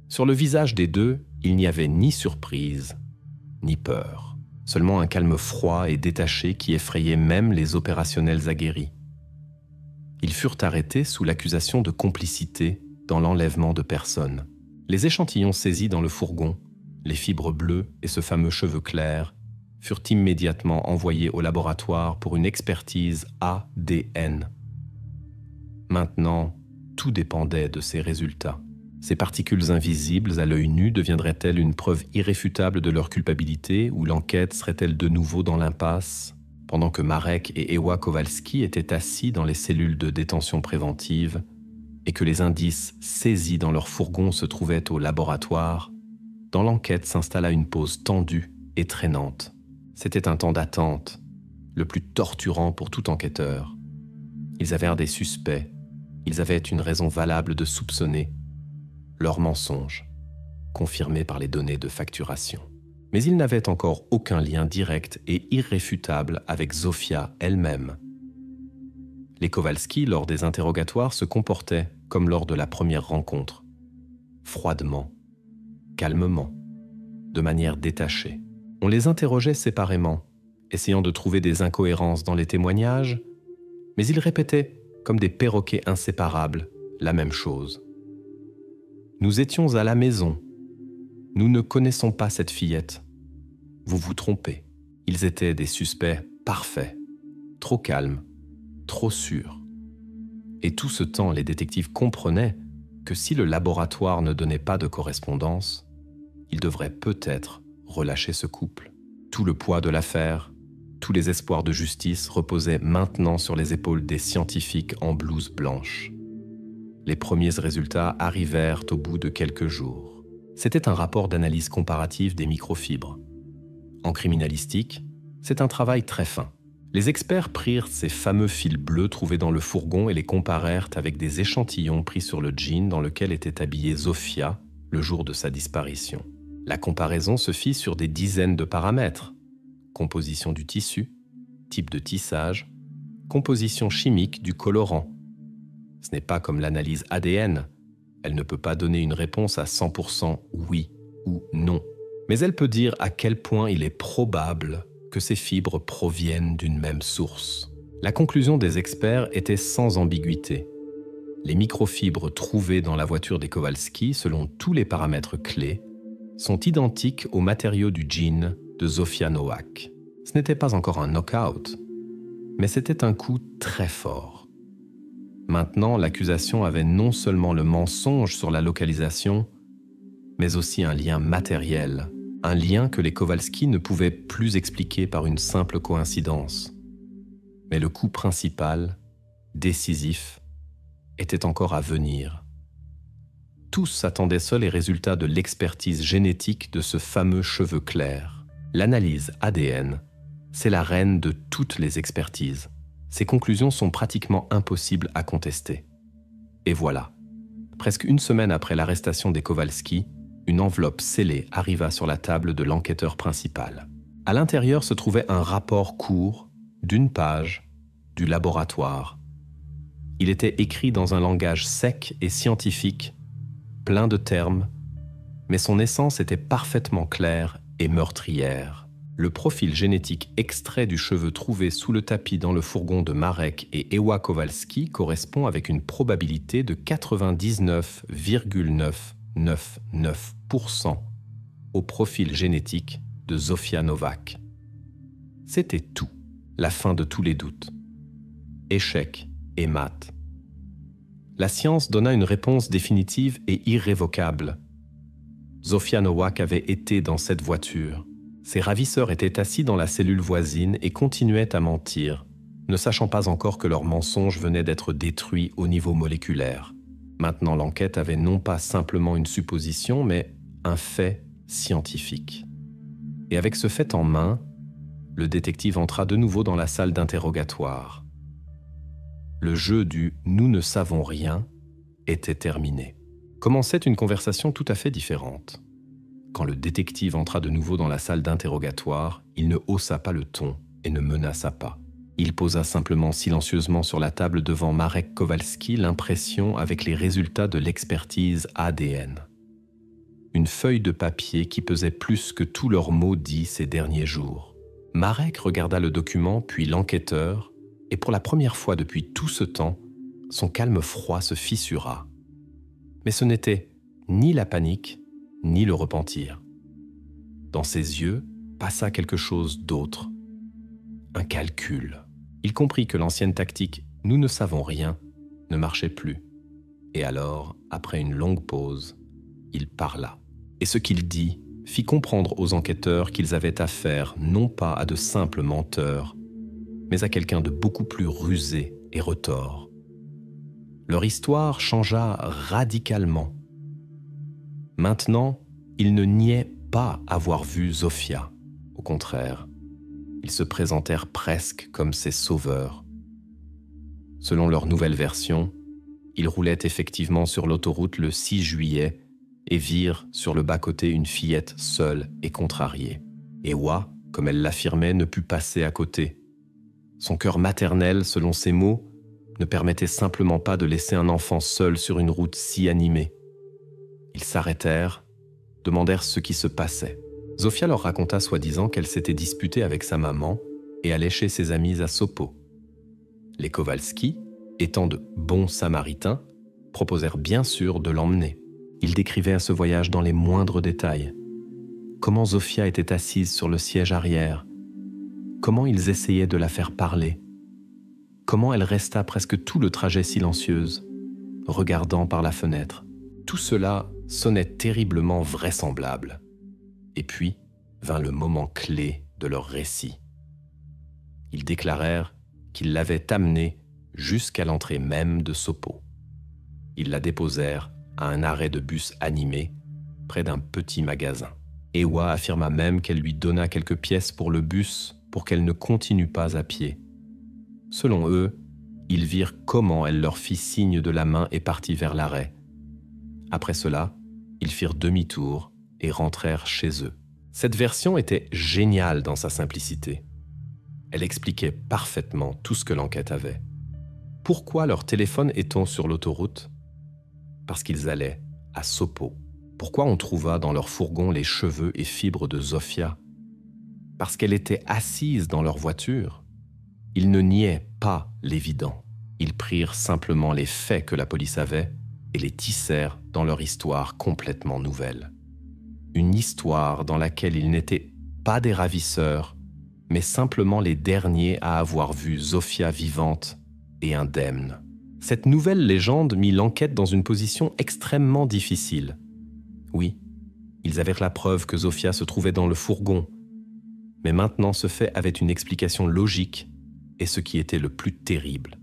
Sur le visage des deux, il n'y avait ni surprise, ni peur. Seulement un calme froid et détaché qui effrayait même les opérationnels aguerris. Ils furent arrêtés sous l'accusation de complicité dans l'enlèvement de personnes. Les échantillons saisis dans le fourgon, les fibres bleues et ce fameux cheveu clair, furent immédiatement envoyés au laboratoire pour une expertise ADN. Maintenant, tout dépendait de ces résultats. Ces particules invisibles à l'œil nu deviendraient-elles une preuve irréfutable de leur culpabilité ou l'enquête serait-elle de nouveau dans l'impasse, pendant que Marek et Ewa Kowalski étaient assis dans les cellules de détention préventive et que les indices saisis dans leur fourgon se trouvaient au laboratoire, dans l'enquête s'installa une pause tendue et traînante. C'était un temps d'attente, le plus torturant pour tout enquêteur. Ils avaient un des suspects, ils avaient une raison valable de soupçonner leur mensonge, confirmé par les données de facturation. Mais ils n'avaient encore aucun lien direct et irréfutable avec Zofia elle-même. Les Kowalski, lors des interrogatoires, se comportaient comme lors de la première rencontre, froidement, calmement, de manière détachée. On les interrogeait séparément, essayant de trouver des incohérences dans les témoignages, mais ils répétaient, comme des perroquets inséparables, la même chose. Nous étions à la maison. Nous ne connaissons pas cette fillette. Vous vous trompez. Ils étaient des suspects parfaits, trop calmes, trop sûrs. Et tout ce temps, les détectives comprenaient que si le laboratoire ne donnait pas de correspondance, ils devraient peut-être relâcher ce couple. Tout le poids de l'affaire, tous les espoirs de justice reposaient maintenant sur les épaules des scientifiques en blouse blanche. Les premiers résultats arrivèrent au bout de quelques jours. C'était un rapport d'analyse comparative des microfibres. En criminalistique, c'est un travail très fin. Les experts prirent ces fameux fils bleus trouvés dans le fourgon et les comparèrent avec des échantillons pris sur le jean dans lequel était habillée Zofia le jour de sa disparition. La comparaison se fit sur des dizaines de paramètres. Composition du tissu, type de tissage, composition chimique du colorant. Ce n'est pas comme l'analyse ADN. Elle ne peut pas donner une réponse à 100% oui ou non. Mais elle peut dire à quel point il est probable que ces fibres proviennent d'une même source. La conclusion des experts était sans ambiguïté. Les microfibres trouvées dans la voiture des Kowalski, selon tous les paramètres clés, sont identiques aux matériaux du jean de Zofia Nowak. Ce n'était pas encore un knock-out, mais c'était un coup très fort. Maintenant, l'accusation avait non seulement le mensonge sur la localisation, mais aussi un lien matériel, un lien que les Kowalski ne pouvaient plus expliquer par une simple coïncidence. Mais le coup principal, décisif, était encore à venir. Tous attendaient seuls les résultats de l'expertise génétique de ce fameux cheveu clair. L'analyse ADN, c'est la reine de toutes les expertises. Ces conclusions sont pratiquement impossibles à contester. Et voilà, presque une semaine après l'arrestation des Kowalski, une enveloppe scellée arriva sur la table de l'enquêteur principal. À l'intérieur se trouvait un rapport court, d'une page, du laboratoire. Il était écrit dans un langage sec et scientifique, plein de termes, mais son essence était parfaitement claire et meurtrière. Le profil génétique extrait du cheveu trouvé sous le tapis dans le fourgon de Marek et Ewa Kowalski correspond avec une probabilité de 99,999% au profil génétique de Zofia Nowak. C'était tout, la fin de tous les doutes. Échec et mat. La science donna une réponse définitive et irrévocable. Zofia Nowak avait été dans cette voiture. Ses ravisseurs étaient assis dans la cellule voisine et continuaient à mentir, ne sachant pas encore que leur mensonge venait d'être détruit au niveau moléculaire. Maintenant, l'enquête avait non pas simplement une supposition, mais un fait scientifique. Et avec ce fait en main, le détective entra de nouveau dans la salle d'interrogatoire. Le jeu du « nous ne savons rien » était terminé. Commençait une conversation tout à fait différente. Quand le détective entra de nouveau dans la salle d'interrogatoire, il ne haussa pas le ton et ne menaça pas. Il posa simplement silencieusement sur la table devant Marek Kowalski l'impression avec les résultats de l'expertise ADN. Une feuille de papier qui pesait plus que tous leurs mots dits ces derniers jours. Marek regarda le document puis l'enquêteur et pour la première fois depuis tout ce temps, son calme froid se fissura. Mais ce n'était ni la panique, ni le repentir. Dans ses yeux passa quelque chose d'autre, un calcul. Il comprit que l'ancienne tactique « nous ne savons rien » ne marchait plus. Et alors, après une longue pause, il parla. Et ce qu'il dit fit comprendre aux enquêteurs qu'ils avaient affaire non pas à de simples menteurs, mais à quelqu'un de beaucoup plus rusé et retors. Leur histoire changea radicalement. Maintenant, ils ne niaient pas avoir vu Zofia. Au contraire, Ils se présentèrent presque comme ses sauveurs. Selon leur nouvelle version, ils roulaient effectivement sur l'autoroute le 6 juillet et virent sur le bas-côté une fillette seule et contrariée. Ewa, comme elle l'affirmait, ne put passer à côté. Son cœur maternel, selon ses mots, ne permettait simplement pas de laisser un enfant seul sur une route si animée. Ils s'arrêtèrent, demandèrent ce qui se passait. Zofia leur raconta soi-disant qu'elle s'était disputée avec sa maman et allait chez ses amis à Sopo. Les Kowalski, étant de bons samaritains, proposèrent bien sûr de l'emmener. Ils décrivaient ce voyage dans les moindres détails. Comment Zofia était assise sur le siège arrière, comment ils essayaient de la faire parler, comment elle resta presque tout le trajet silencieuse, regardant par la fenêtre. Tout cela sonnait terriblement vraisemblable. Et puis vint le moment clé de leur récit. Ils déclarèrent qu'ils l'avaient amenée jusqu'à l'entrée même de Sopo. Ils la déposèrent à un arrêt de bus animé près d'un petit magasin. Ewa affirma même qu'elle lui donna quelques pièces pour le bus pour qu'elle ne continue pas à pied. Selon eux, ils virent comment elle leur fit signe de la main et partit vers l'arrêt. Après cela, ils firent demi-tour et rentrèrent chez eux. Cette version était géniale dans sa simplicité. Elle expliquait parfaitement tout ce que l'enquête avait. Pourquoi leur téléphone est-on sur l'autoroute ? Parce qu'ils allaient à Sopo. Pourquoi on trouva dans leur fourgon les cheveux et fibres de Zofia ? Parce qu'elle était assise dans leur voiture. Ils ne niaient pas l'évident. Ils prirent simplement les faits que la police avait et les tissèrent dans leur histoire complètement nouvelle. Une histoire dans laquelle ils n'étaient pas des ravisseurs, mais simplement les derniers à avoir vu Zofia vivante et indemne. Cette nouvelle légende mit l'enquête dans une position extrêmement difficile. Oui, ils avaient la preuve que Zofia se trouvait dans le fourgon, mais maintenant ce fait avait une explication logique et ce qui était le plus terrible,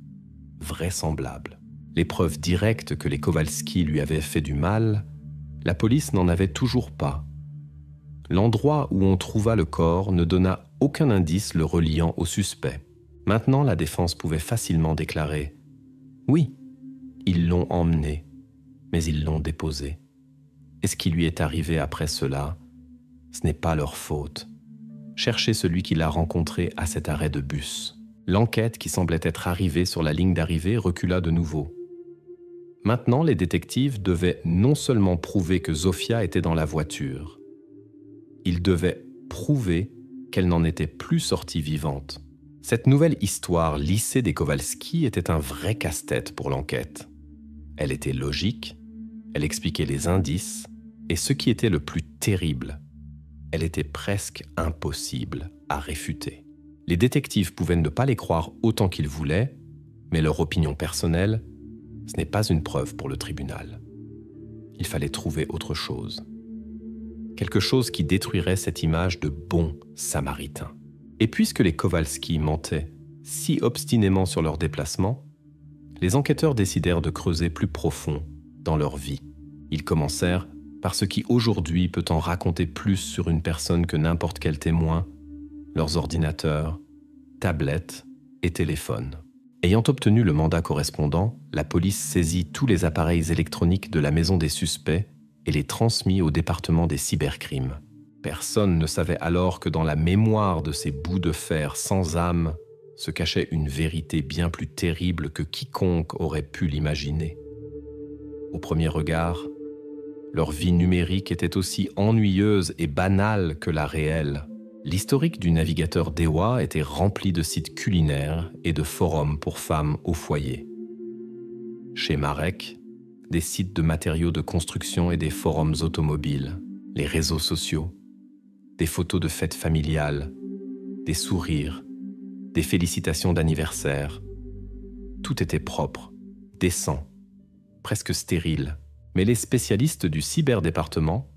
vraisemblable. Les preuves directes que les Kowalski lui avaient fait du mal, la police n'en avait toujours pas. L'endroit où on trouva le corps ne donna aucun indice le reliant au suspect. Maintenant, la défense pouvait facilement déclarer « Oui, ils l'ont emmené, mais ils l'ont déposé. Et ce qui lui est arrivé après cela, ce n'est pas leur faute. Cherchez celui qui l'a rencontré à cet arrêt de bus. » L'enquête qui semblait être arrivée sur la ligne d'arrivée recula de nouveau. Maintenant, les détectives devaient non seulement prouver que Zofia était dans la voiture, ils devaient prouver qu'elle n'en était plus sortie vivante. Cette nouvelle histoire lissée des Kowalski était un vrai casse-tête pour l'enquête. Elle était logique, elle expliquait les indices, et ce qui était le plus terrible, elle était presque impossible à réfuter. Les détectives pouvaient ne pas les croire autant qu'ils voulaient, mais leur opinion personnelle, ce n'est pas une preuve pour le tribunal. Il fallait trouver autre chose. Quelque chose qui détruirait cette image de bon samaritain. Et puisque les Kowalski mentaient si obstinément sur leur déplacement, les enquêteurs décidèrent de creuser plus profond dans leur vie. Ils commencèrent par ce qui aujourd'hui peut en raconter plus sur une personne que n'importe quel témoin, leurs ordinateurs, tablettes et téléphones. Ayant obtenu le mandat correspondant, la police saisit tous les appareils électroniques de la maison des suspects et les transmit au département des cybercrimes. Personne ne savait alors que dans la mémoire de ces bouts de fer sans âme se cachait une vérité bien plus terrible que quiconque aurait pu l'imaginer. Au premier regard, leur vie numérique était aussi ennuyeuse et banale que la réelle. L'historique du navigateur d'Ewa était rempli de sites culinaires et de forums pour femmes au foyer. Chez Marek, des sites de matériaux de construction et des forums automobiles, les réseaux sociaux, des photos de fêtes familiales, des sourires, des félicitations d'anniversaire. Tout était propre, décent, presque stérile. Mais les spécialistes du cyberdépartement,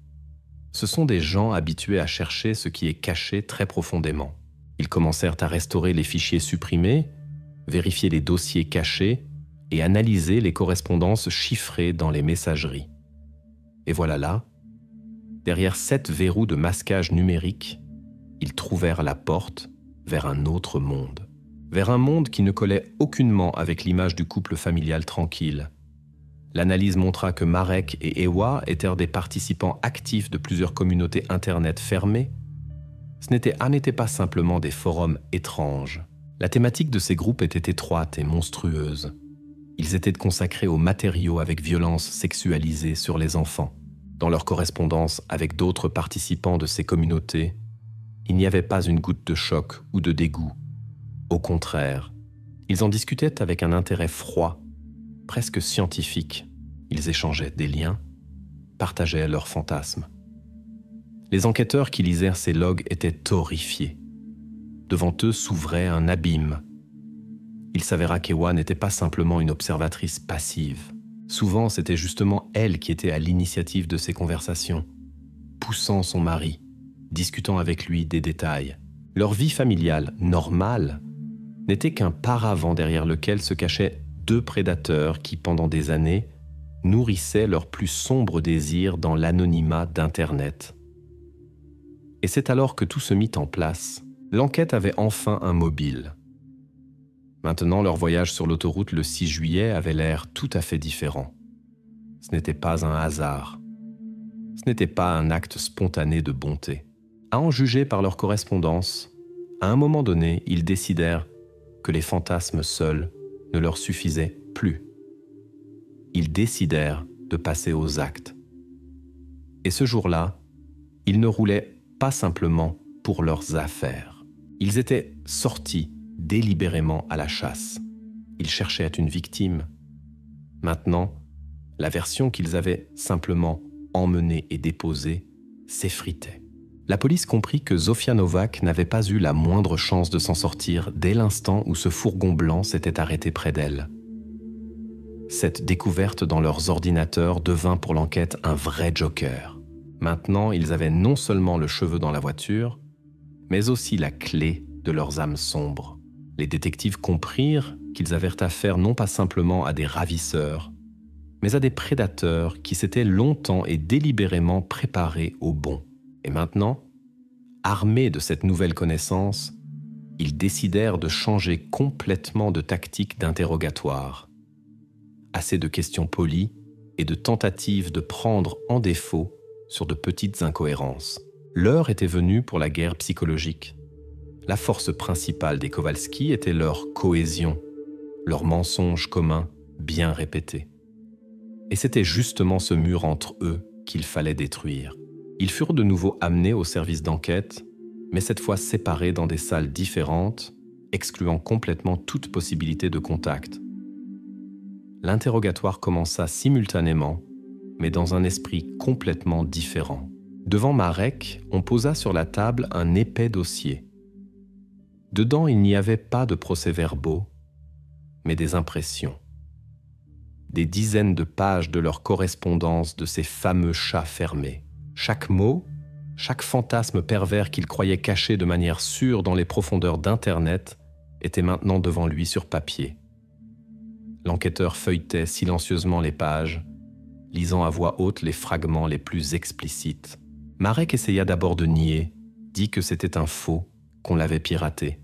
ce sont des gens habitués à chercher ce qui est caché très profondément. Ils commencèrent à restaurer les fichiers supprimés, vérifier les dossiers cachés et analyser les correspondances chiffrées dans les messageries. Et voilà là, derrière 7 verrous de masquage numérique, ils trouvèrent la porte vers un autre monde. Vers un monde qui ne collait aucunement avec l'image du couple familial tranquille. L'analyse montra que Marek et Ewa étaient des participants actifs de plusieurs communautés Internet fermées. Ce n'étaient pas simplement des forums étranges. La thématique de ces groupes était étroite et monstrueuse. Ils étaient consacrés aux matériaux avec violence sexualisée sur les enfants. Dans leur correspondance avec d'autres participants de ces communautés, il n'y avait pas une goutte de choc ou de dégoût. Au contraire, ils en discutaient avec un intérêt froid, presque scientifique. Ils échangeaient des liens, partageaient leurs fantasmes. Les enquêteurs qui lisèrent ces logs étaient horrifiés. Devant eux s'ouvrait un abîme. Il s'avéra qu'Ewa n'était pas simplement une observatrice passive. Souvent, c'était justement elle qui était à l'initiative de ces conversations, poussant son mari, discutant avec lui des détails. Leur vie familiale, normale, n'était qu'un paravent derrière lequel se cachaient deux prédateurs qui, pendant des années, nourrissaient leurs plus sombres désirs dans l'anonymat d'Internet. Et c'est alors que tout se mit en place. L'enquête avait enfin un mobile. Maintenant, leur voyage sur l'autoroute le 6 juillet avait l'air tout à fait différent. Ce n'était pas un hasard. Ce n'était pas un acte spontané de bonté. À en juger par leur correspondance, à un moment donné, ils décidèrent que les fantasmes seuls ne leur suffisaient plus. Ils décidèrent de passer aux actes. Et ce jour-là, ils ne roulaient pas simplement pour leurs affaires. Ils étaient sortis délibérément à la chasse. Ils cherchaient une victime. Maintenant, la version qu'ils avaient simplement emmenée et déposée s'effritait. La police comprit que Zofia Novak n'avait pas eu la moindre chance de s'en sortir dès l'instant où ce fourgon blanc s'était arrêté près d'elle. Cette découverte dans leurs ordinateurs devint pour l'enquête un vrai joker. Maintenant, ils avaient non seulement le cheveu dans la voiture, mais aussi la clé de leurs âmes sombres. Les détectives comprirent qu'ils avaient affaire non pas simplement à des ravisseurs, mais à des prédateurs qui s'étaient longtemps et délibérément préparés au bon. Et maintenant, armés de cette nouvelle connaissance, ils décidèrent de changer complètement de tactique d'interrogatoire. Assez de questions polies et de tentatives de prendre en défaut sur de petites incohérences. L'heure était venue pour la guerre psychologique. La force principale des Kowalski était leur cohésion, leur mensonge commun bien répété. Et c'était justement ce mur entre eux qu'il fallait détruire. Ils furent de nouveau amenés au service d'enquête, mais cette fois séparés dans des salles différentes, excluant complètement toute possibilité de contact. L'interrogatoire commença simultanément, mais dans un esprit complètement différent. Devant Marek, on posa sur la table un épais dossier. Dedans, il n'y avait pas de procès-verbaux, mais des impressions. Des dizaines de pages de leur correspondance de ces fameux chats fermés. Chaque mot, chaque fantasme pervers qu'il croyait caché de manière sûre dans les profondeurs d'Internet était maintenant devant lui sur papier. L'enquêteur feuilletait silencieusement les pages, lisant à voix haute les fragments les plus explicites. Marek essaya d'abord de nier, dit que c'était un faux, qu'on l'avait piraté.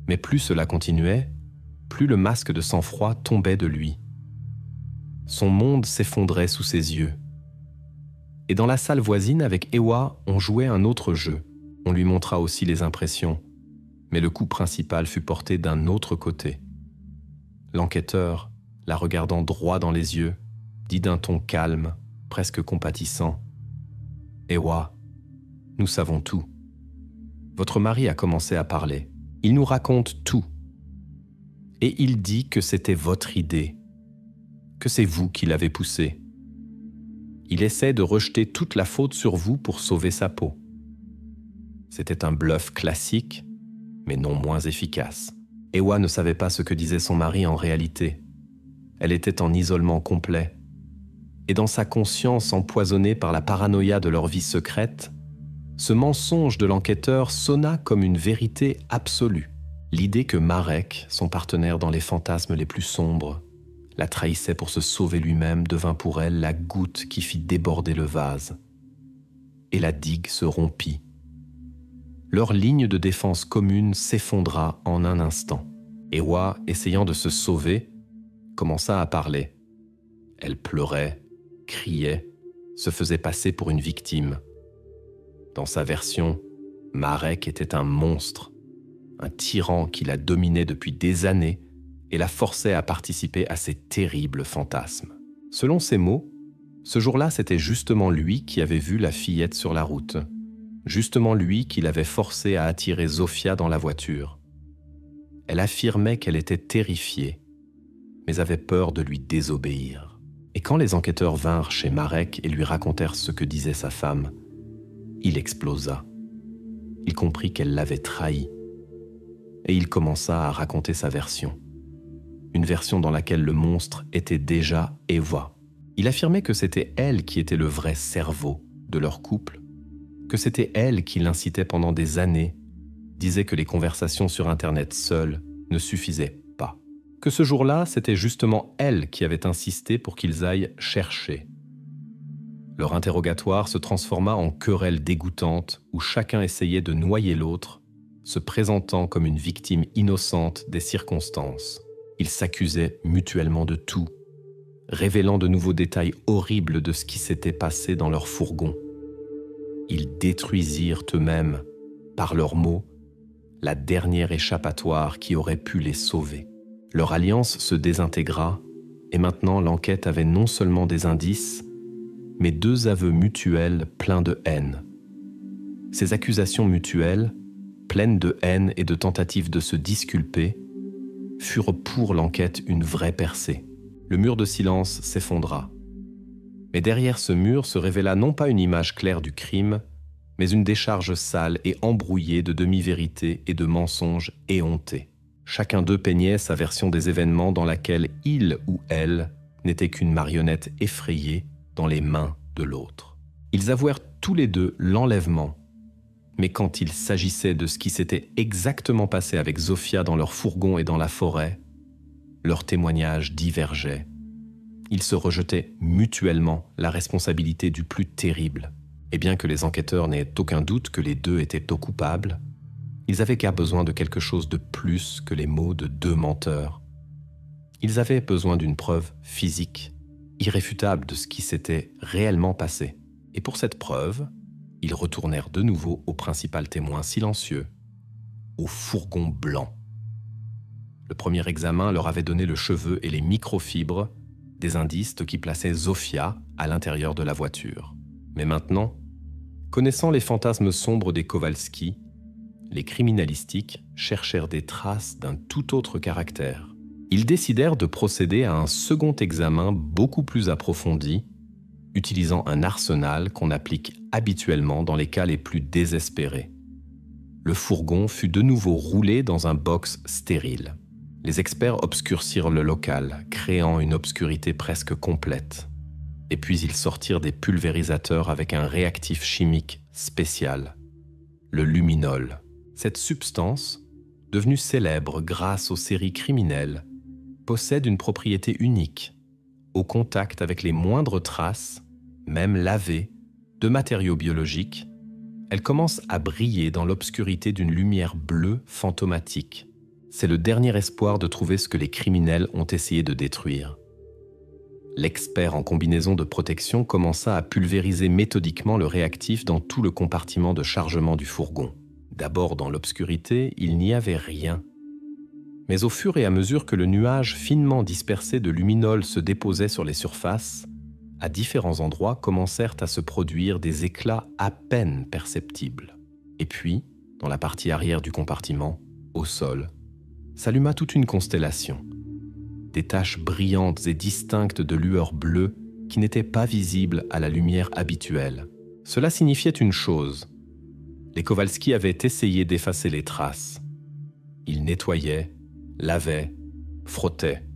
Mais plus cela continuait, plus le masque de sang-froid tombait de lui. Son monde s'effondrait sous ses yeux. Et dans la salle voisine, avec Ewa, on jouait un autre jeu. On lui montra aussi les impressions, mais le coup principal fut porté d'un autre côté. L'enquêteur, la regardant droit dans les yeux, dit d'un ton calme, presque compatissant. « Ewa, nous savons tout. Votre mari a commencé à parler. Il nous raconte tout. Et il dit que c'était votre idée, que c'est vous qui l'avez poussé. Il essaie de rejeter toute la faute sur vous pour sauver sa peau. C'était un bluff classique, mais non moins efficace. Ewa ne savait pas ce que disait son mari en réalité. Elle était en isolement complet. Et dans sa conscience empoisonnée par la paranoïa de leur vie secrète, ce mensonge de l'enquêteur sonna comme une vérité absolue. L'idée que Marek, son partenaire dans les fantasmes les plus sombres, la trahissait pour se sauver lui-même devint pour elle la goutte qui fit déborder le vase. Et la digue se rompit. Leur ligne de défense commune s'effondra en un instant. Ewa, essayant de se sauver, commença à parler. Elle pleurait, criait, se faisait passer pour une victime. Dans sa version, Marek était un monstre, un tyran qui la dominait depuis des années et la forçait à participer à ses terribles fantasmes. Selon ses mots, ce jour-là, c'était justement lui qui avait vu la fillette sur la route. Justement lui qui l'avait forcée à attirer Zofia dans la voiture. Elle affirmait qu'elle était terrifiée, mais avait peur de lui désobéir. Et quand les enquêteurs vinrent chez Marek et lui racontèrent ce que disait sa femme, il explosa. Il comprit qu'elle l'avait trahi. Et il commença à raconter sa version. Une version dans laquelle le monstre était déjà Ewa. Il affirmait que c'était elle qui était le vrai cerveau de leur couple, que c'était elle qui l'incitait pendant des années, disait que les conversations sur Internet seules ne suffisaient pas. Que ce jour-là, c'était justement elle qui avait insisté pour qu'ils aillent chercher. Leur interrogatoire se transforma en querelle dégoûtante où chacun essayait de noyer l'autre, se présentant comme une victime innocente des circonstances. Ils s'accusaient mutuellement de tout, révélant de nouveaux détails horribles de ce qui s'était passé dans leur fourgon. Ils détruisirent eux-mêmes, par leurs mots, la dernière échappatoire qui aurait pu les sauver. Leur alliance se désintégra et maintenant l'enquête avait non seulement des indices, mais 2 aveux mutuels pleins de haine. Ces accusations mutuelles, pleines de haine et de tentatives de se disculper, furent pour l'enquête une vraie percée. Le mur de silence s'effondra. Mais derrière ce mur se révéla non pas une image claire du crime, mais une décharge sale et embrouillée de demi-vérités et de mensonges éhontés. Chacun d'eux peignait sa version des événements dans laquelle il ou elle n'était qu'une marionnette effrayée dans les mains de l'autre. Ils avouèrent tous les deux l'enlèvement, mais quand il s'agissait de ce qui s'était exactement passé avec Zofia dans leur fourgon et dans la forêt, leurs témoignages divergeaient. Ils se rejetaient mutuellement la responsabilité du plus terrible. Et bien que les enquêteurs n'aient aucun doute que les deux étaient aux coupables, ils avaient car besoin de quelque chose de plus que les mots de 2 menteurs. Ils avaient besoin d'une preuve physique, irréfutable de ce qui s'était réellement passé. Et pour cette preuve, ils retournèrent de nouveau au principal témoin silencieux, au fourgon blanc. Le premier examen leur avait donné le cheveu et les microfibres des indices qui plaçaient Zofia à l'intérieur de la voiture. Mais maintenant, connaissant les fantasmes sombres des Kowalski, les criminalistiques cherchèrent des traces d'un tout autre caractère. Ils décidèrent de procéder à un second examen beaucoup plus approfondi, utilisant un arsenal qu'on applique habituellement dans les cas les plus désespérés. Le fourgon fut de nouveau roulé dans un box stérile. Les experts obscurcirent le local, créant une obscurité presque complète. Et puis ils sortirent des pulvérisateurs avec un réactif chimique spécial, le luminol. Cette substance, devenue célèbre grâce aux séries criminelles, possède une propriété unique. Au contact avec les moindres traces, même lavées, de matériaux biologiques, elle commence à briller dans l'obscurité d'une lumière bleue fantomatique. C'est le dernier espoir de trouver ce que les criminels ont essayé de détruire. L'expert en combinaison de protection commença à pulvériser méthodiquement le réactif dans tout le compartiment de chargement du fourgon. D'abord dans l'obscurité, il n'y avait rien. Mais au fur et à mesure que le nuage finement dispersé de luminol se déposait sur les surfaces, à différents endroits commencèrent à se produire des éclats à peine perceptibles. Et puis, dans la partie arrière du compartiment, au sol, s'alluma toute une constellation. Des taches brillantes et distinctes de lueur bleue qui n'étaient pas visibles à la lumière habituelle. Cela signifiait une chose. Les Kowalski avaient essayé d'effacer les traces. Ils nettoyaient, lavaient, frottaient.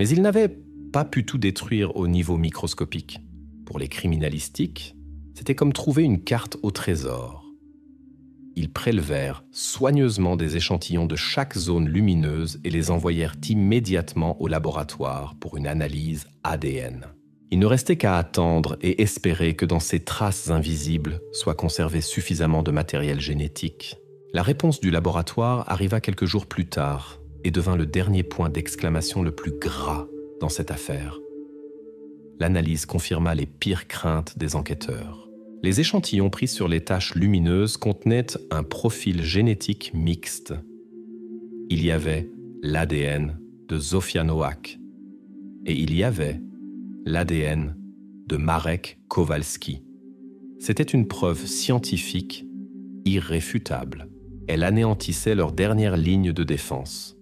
Mais ils n'avaient pas pu tout détruire au niveau microscopique. Pour les criminalistiques, c'était comme trouver une carte au trésor. Ils prélevèrent soigneusement des échantillons de chaque zone lumineuse et les envoyèrent immédiatement au laboratoire pour une analyse ADN. Il ne restait qu'à attendre et espérer que dans ces traces invisibles soit conservé suffisamment de matériel génétique. La réponse du laboratoire arriva quelques jours plus tard et devint le dernier point d'exclamation le plus gras dans cette affaire. L'analyse confirma les pires craintes des enquêteurs. Les échantillons pris sur les taches lumineuses contenaient un profil génétique mixte. Il y avait l'ADN de Zofia Nowak et il y avait l'ADN de Marek Kowalski. C'était une preuve scientifique irréfutable. Elle anéantissait leur dernière ligne de défense.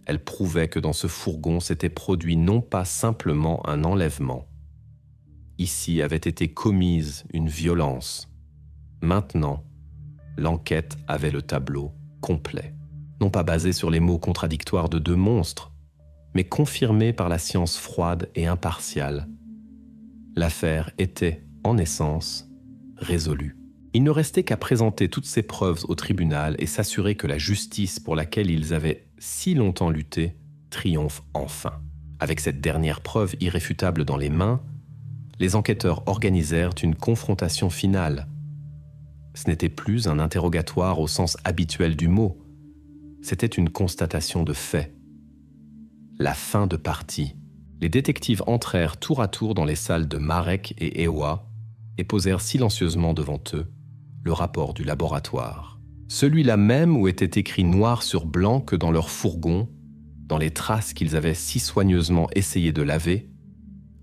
Elle prouvait que dans ce fourgon s'était produit non pas simplement un enlèvement. Ici avait été commise une violence. Maintenant, l'enquête avait le tableau complet. Non pas basé sur les mots contradictoires de deux monstres, mais confirmé par la science froide et impartiale. L'affaire était, en essence, résolue. Il ne restait qu'à présenter toutes ces preuves au tribunal et s'assurer que la justice pour laquelle ils avaient si longtemps lutté triomphe enfin. Avec cette dernière preuve irréfutable dans les mains, les enquêteurs organisèrent une confrontation finale. Ce n'était plus un interrogatoire au sens habituel du mot, c'était une constatation de fait. La fin de partie. Les détectives entrèrent tour à tour dans les salles de Marek et Ewa et posèrent silencieusement devant eux le rapport du laboratoire. Celui-là même où était écrit noir sur blanc que dans leur fourgon, dans les traces qu'ils avaient si soigneusement essayé de laver,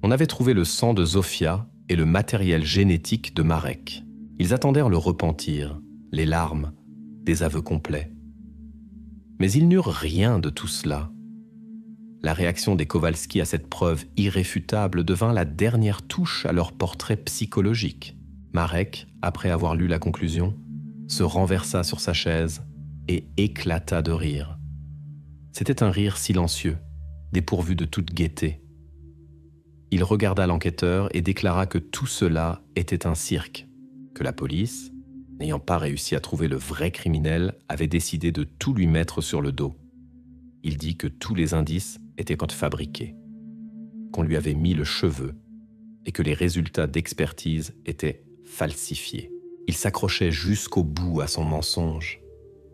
on avait trouvé le sang de Zofia et le matériel génétique de Marek. Ils attendèrent le repentir, les larmes, des aveux complets. Mais ils n'eurent rien de tout cela. La réaction des Kowalski à cette preuve irréfutable devint la dernière touche à leur portrait psychologique. Marek, après avoir lu la conclusion, se renversa sur sa chaise et éclata de rire. C'était un rire silencieux, dépourvu de toute gaieté. Il regarda l'enquêteur et déclara que tout cela était un cirque, que la police, n'ayant pas réussi à trouver le vrai criminel, avait décidé de tout lui mettre sur le dos. Il dit que tous les indices étaient fabriqués, qu'on lui avait mis le cheveu et que les résultats d'expertise étaient falsifiés. Il s'accrochait jusqu'au bout à son mensonge,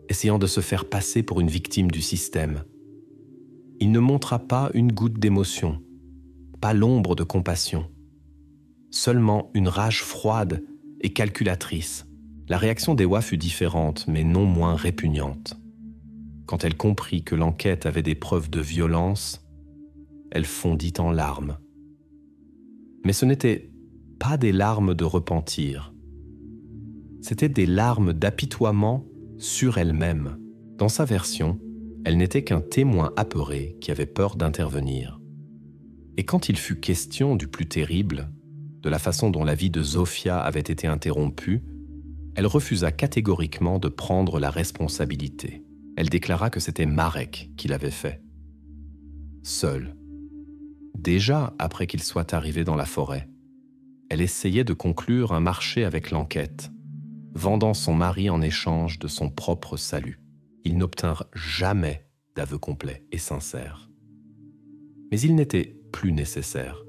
essayant de se faire passer pour une victime du système. Il ne montra pas une goutte d'émotion, pas l'ombre de compassion, seulement une rage froide et calculatrice. La réaction d'Ewa fut différente, mais non moins répugnante. Quand elle comprit que l'enquête avait des preuves de violence, elle fondit en larmes. Mais ce n'étaient pas des larmes de repentir. C'étaient des larmes d'apitoiement sur elle-même. Dans sa version, elle n'était qu'un témoin apeuré qui avait peur d'intervenir. Et quand il fut question du plus terrible, de la façon dont la vie de Zofia avait été interrompue, elle refusa catégoriquement de prendre la responsabilité. Elle déclara que c'était Marek qui l'avait fait. Seule. Déjà après qu'il soit arrivé dans la forêt, elle essayait de conclure un marché avec l'enquête, vendant son mari en échange de son propre salut. Ils n'obtinrent jamais d'aveu complet et sincère. Mais il n'était plus nécessaire.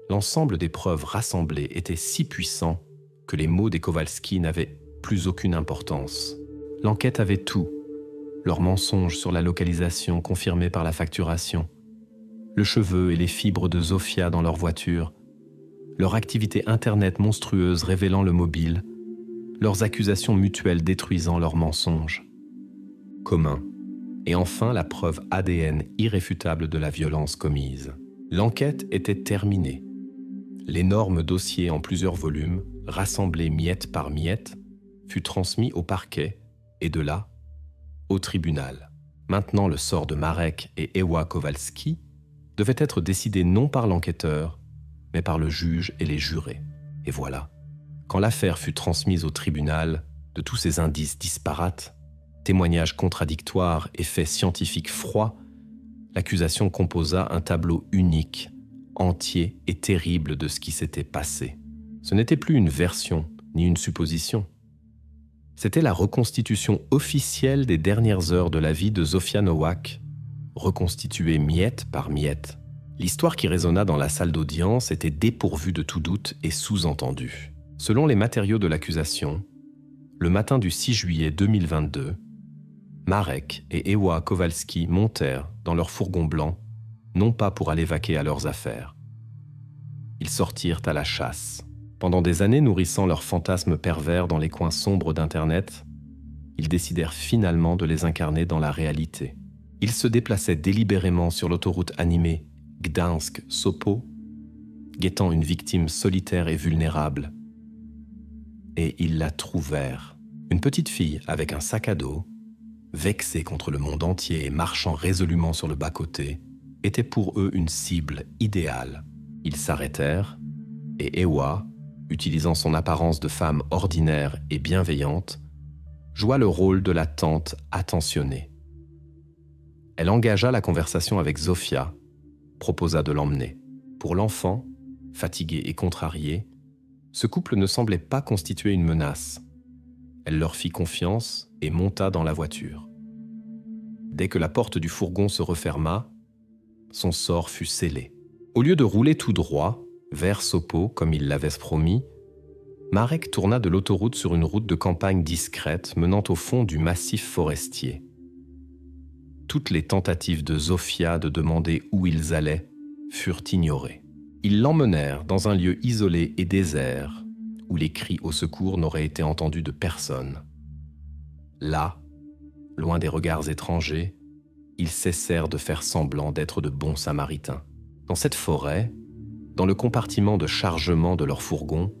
L'ensemble des preuves rassemblées était si puissant que les mots des Kowalski n'avaient plus aucune importance. L'enquête avait tout. Leurs mensonges sur la localisation confirmés par la facturation, le cheveu et les fibres de Zofia dans leur voiture, leur activité Internet monstrueuse révélant le mobile, leurs accusations mutuelles détruisant leurs mensonges. Commun. Et enfin la preuve ADN irréfutable de la violence commise. L'enquête était terminée. L'énorme dossier en plusieurs volumes, rassemblé miette par miette, fut transmis au parquet et de là, au tribunal. Maintenant, le sort de Marek et Ewa Kowalski devait être décidé non par l'enquêteur, mais par le juge et les jurés. Et voilà, quand l'affaire fut transmise au tribunal, de tous ces indices disparates, témoignages contradictoires et faits scientifiques froids, l'accusation composa un tableau unique, entier et terrible de ce qui s'était passé. Ce n'était plus une version ni une supposition. C'était la reconstitution officielle des dernières heures de la vie de Zofia Nowak, reconstituée miette par miette, L'histoire qui résonna dans la salle d'audience était dépourvue de tout doute et sous-entendue. Selon les matériaux de l'accusation, le matin du 6 juillet 2022, Marek et Ewa Kowalski montèrent dans leur fourgon blanc, non pas pour aller vaquer à leurs affaires. Ils sortirent à la chasse. Pendant des années nourrissant leurs fantasmes pervers dans les coins sombres d'Internet, ils décidèrent finalement de les incarner dans la réalité. Ils se déplaçaient délibérément sur l'autoroute animée Gdańsk-Sopot, guettant une victime solitaire et vulnérable. Et ils la trouvèrent. Une petite fille avec un sac à dos, vexée contre le monde entier et marchant résolument sur le bas-côté, était pour eux une cible idéale. Ils s'arrêtèrent et Ewa, utilisant son apparence de femme ordinaire et bienveillante, joua le rôle de la tante attentionnée. Elle engagea la conversation avec Zofia, proposa de l'emmener. Pour l'enfant, fatigué et contrarié, ce couple ne semblait pas constituer une menace. Elle leur fit confiance et monta dans la voiture. Dès que la porte du fourgon se referma, son sort fut scellé. Au lieu de rouler tout droit, vers Sopot, comme il l'avait promis, Marek tourna de l'autoroute sur une route de campagne discrète menant au fond du massif forestier. Toutes les tentatives de Zofia de demander où ils allaient furent ignorées. Ils l'emmenèrent dans un lieu isolé et désert, où les cris au secours n'auraient été entendus de personne. Là, loin des regards étrangers, ils cessèrent de faire semblant d'être de bons samaritains. Dans cette forêt, dans le compartiment de chargement de leur fourgon,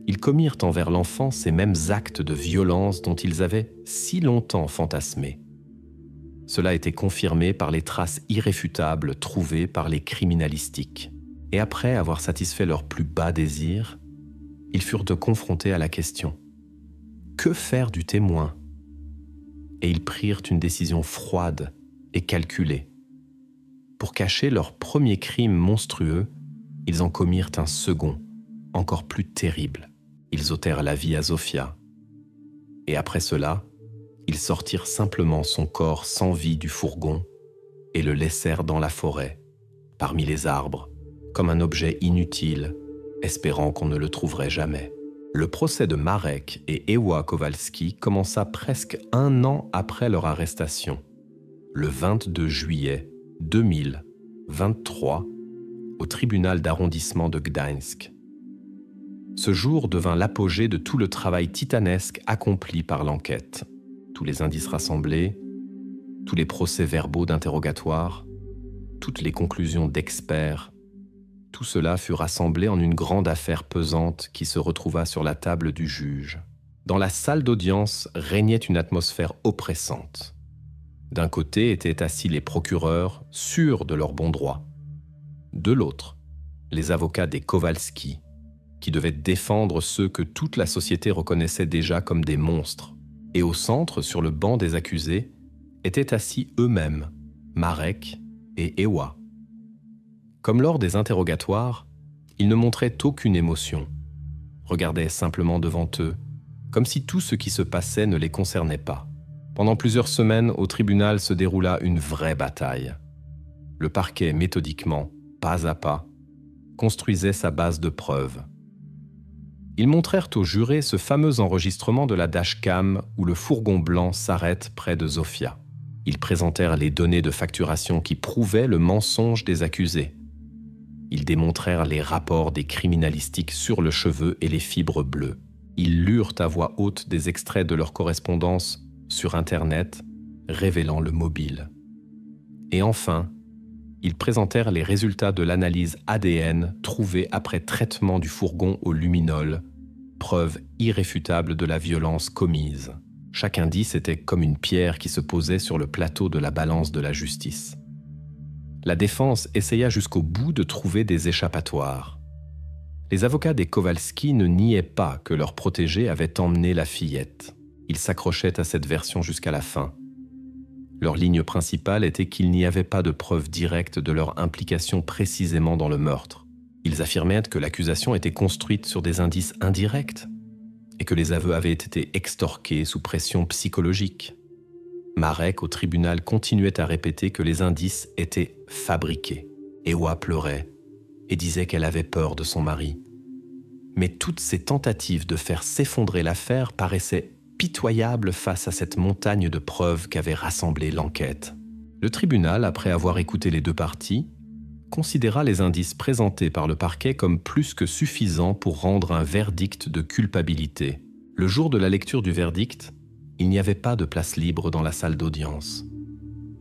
ils commirent envers l'enfant ces mêmes actes de violence dont ils avaient si longtemps fantasmé. Cela était confirmé par les traces irréfutables trouvées par les criminalistiques. Et après avoir satisfait leurs plus bas désirs, ils furent confrontés à la question « Que faire du témoin ?» Et ils prirent une décision froide et calculée. Pour cacher leur premier crime monstrueux, ils en commirent un second, encore plus terrible. Ils ôtèrent la vie à Zofia. Et après cela, ils sortirent simplement son corps sans vie du fourgon et le laissèrent dans la forêt, parmi les arbres, comme un objet inutile, espérant qu'on ne le trouverait jamais. Le procès de Marek et Ewa Kowalski commença presque 1 an après leur arrestation, le 22 juillet 2023, au tribunal d'arrondissement de Gdańsk. Ce jour devint l'apogée de tout le travail titanesque accompli par l'enquête. Tous les indices rassemblés, tous les procès-verbaux d'interrogatoire, toutes les conclusions d'experts, tout cela fut rassemblé en une grande affaire pesante qui se retrouva sur la table du juge. Dans la salle d'audience régnait une atmosphère oppressante. D'un côté étaient assis les procureurs, sûrs de leur bon droit. De l'autre, les avocats des Kowalski, qui devaient défendre ceux que toute la société reconnaissait déjà comme des monstres. Et au centre, sur le banc des accusés, étaient assis eux-mêmes, Marek et Ewa. Comme lors des interrogatoires, ils ne montraient aucune émotion, regardaient simplement devant eux, comme si tout ce qui se passait ne les concernait pas. Pendant plusieurs semaines, au tribunal se déroula une vraie bataille. Le parquet, méthodiquement, pas à pas, construisait sa base de preuves. Ils montrèrent aux jurés ce fameux enregistrement de la dashcam où le fourgon blanc s'arrête près de Zofia. Ils présentèrent les données de facturation qui prouvaient le mensonge des accusés. Ils démontrèrent les rapports des criminalistiques sur le cheveu et les fibres bleues. Ils lurent à voix haute des extraits de leur correspondance sur Internet, révélant le mobile. Et enfin, ils présentèrent les résultats de l'analyse ADN trouvée après traitement du fourgon au luminol, preuve irréfutable de la violence commise. Chaque indice était comme une pierre qui se posait sur le plateau de la balance de la justice. La défense essaya jusqu'au bout de trouver des échappatoires. Les avocats des Kowalski ne niaient pas que leur protégé avait emmené la fillette. Ils s'accrochaient à cette version jusqu'à la fin. Leur ligne principale était qu'il n'y avait pas de preuves directes de leur implication précisément dans le meurtre. Ils affirmaient que l'accusation était construite sur des indices indirects et que les aveux avaient été extorqués sous pression psychologique. Marek, au tribunal, continuait à répéter que les indices étaient fabriqués. Ewa pleurait et disait qu'elle avait peur de son mari. Mais toutes ces tentatives de faire s'effondrer l'affaire paraissaient pitoyables face à cette montagne de preuves qu'avait rassemblée l'enquête. Le tribunal, après avoir écouté les deux parties, considéra les indices présentés par le parquet comme plus que suffisants pour rendre un verdict de culpabilité. Le jour de la lecture du verdict, il n'y avait pas de place libre dans la salle d'audience.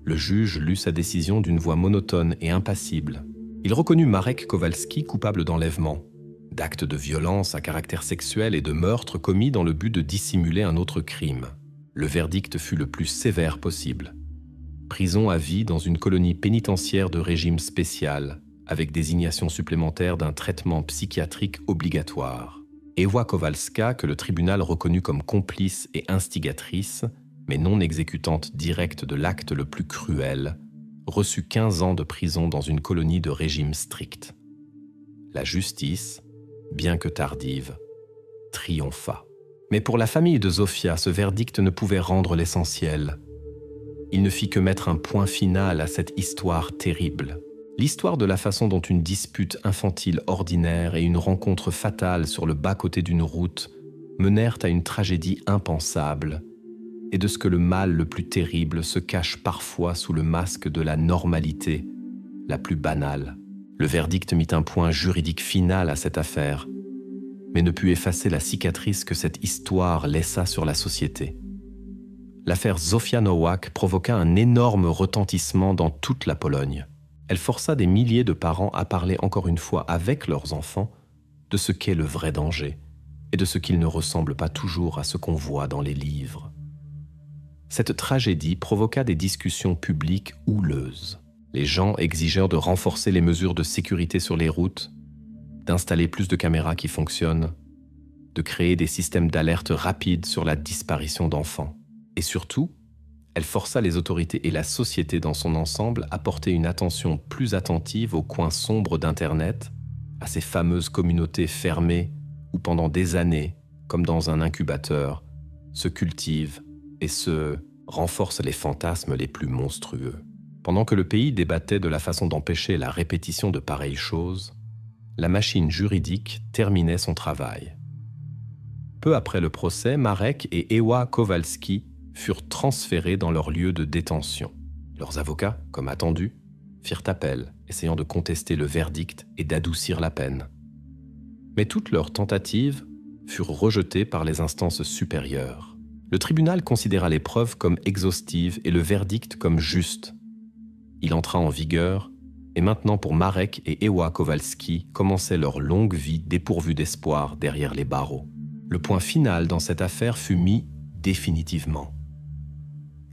Le juge lut sa décision d'une voix monotone et impassible. Il reconnut Marek Kowalski coupable d'enlèvement, d'actes de violence à caractère sexuel et de meurtre commis dans le but de dissimuler un autre crime. Le verdict fut le plus sévère possible. Prison à vie dans une colonie pénitentiaire de régime spécial, avec désignation supplémentaire d'un traitement psychiatrique obligatoire. Ewa Kowalska, que le tribunal reconnut comme complice et instigatrice, mais non exécutante directe de l'acte le plus cruel, reçut 15 ans de prison dans une colonie de régime strict. La justice, bien que tardive, triompha. Mais pour la famille de Zofia, ce verdict ne pouvait rendre l'essentiel. Il ne fit que mettre un point final à cette histoire terrible. L'histoire de la façon dont une dispute infantile ordinaire et une rencontre fatale sur le bas-côté d'une route menèrent à une tragédie impensable, et de ce que le mal le plus terrible se cache parfois sous le masque de la normalité la plus banale. Le verdict mit un point juridique final à cette affaire, mais ne put effacer la cicatrice que cette histoire laissa sur la société. L'affaire Zofia Nowak provoqua un énorme retentissement dans toute la Pologne. Elle força des milliers de parents à parler encore une fois avec leurs enfants de ce qu'est le vrai danger et de ce qu'il ne ressemble pas toujours à ce qu'on voit dans les livres. Cette tragédie provoqua des discussions publiques houleuses. Les gens exigèrent de renforcer les mesures de sécurité sur les routes, d'installer plus de caméras qui fonctionnent, de créer des systèmes d'alerte rapides sur la disparition d'enfants. Et surtout, elle força les autorités et la société dans son ensemble à porter une attention plus attentive aux coins sombres d'Internet, à ces fameuses communautés fermées où pendant des années, comme dans un incubateur, se cultivent et se renforcent les fantasmes les plus monstrueux. Pendant que le pays débattait de la façon d'empêcher la répétition de pareilles choses, la machine juridique terminait son travail. Peu après le procès, Marek et Ewa Kowalski furent transférés dans leur lieu de détention. Leurs avocats, comme attendu, firent appel, essayant de contester le verdict et d'adoucir la peine. Mais toutes leurs tentatives furent rejetées par les instances supérieures. Le tribunal considéra les preuves comme exhaustives et le verdict comme juste. Il entra en vigueur, et maintenant pour Marek et Ewa Kowalski commençait leur longue vie dépourvue d'espoir derrière les barreaux. Le point final dans cette affaire fut mis définitivement.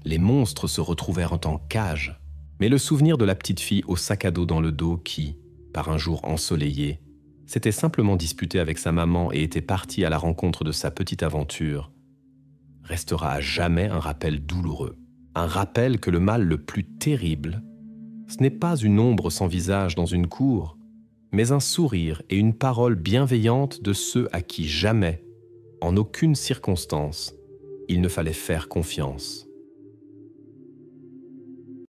Les monstres se retrouvèrent en cage, mais le souvenir de la petite fille au sac à dos dans le dos qui, par un jour ensoleillé, s'était simplement disputée avec sa maman et était partie à la rencontre de sa petite aventure, restera à jamais un rappel douloureux. Un rappel que le mal le plus terrible, ce n'est pas une ombre sans visage dans une cour, mais un sourire et une parole bienveillante de ceux à qui jamais, en aucune circonstance, il ne fallait faire confiance.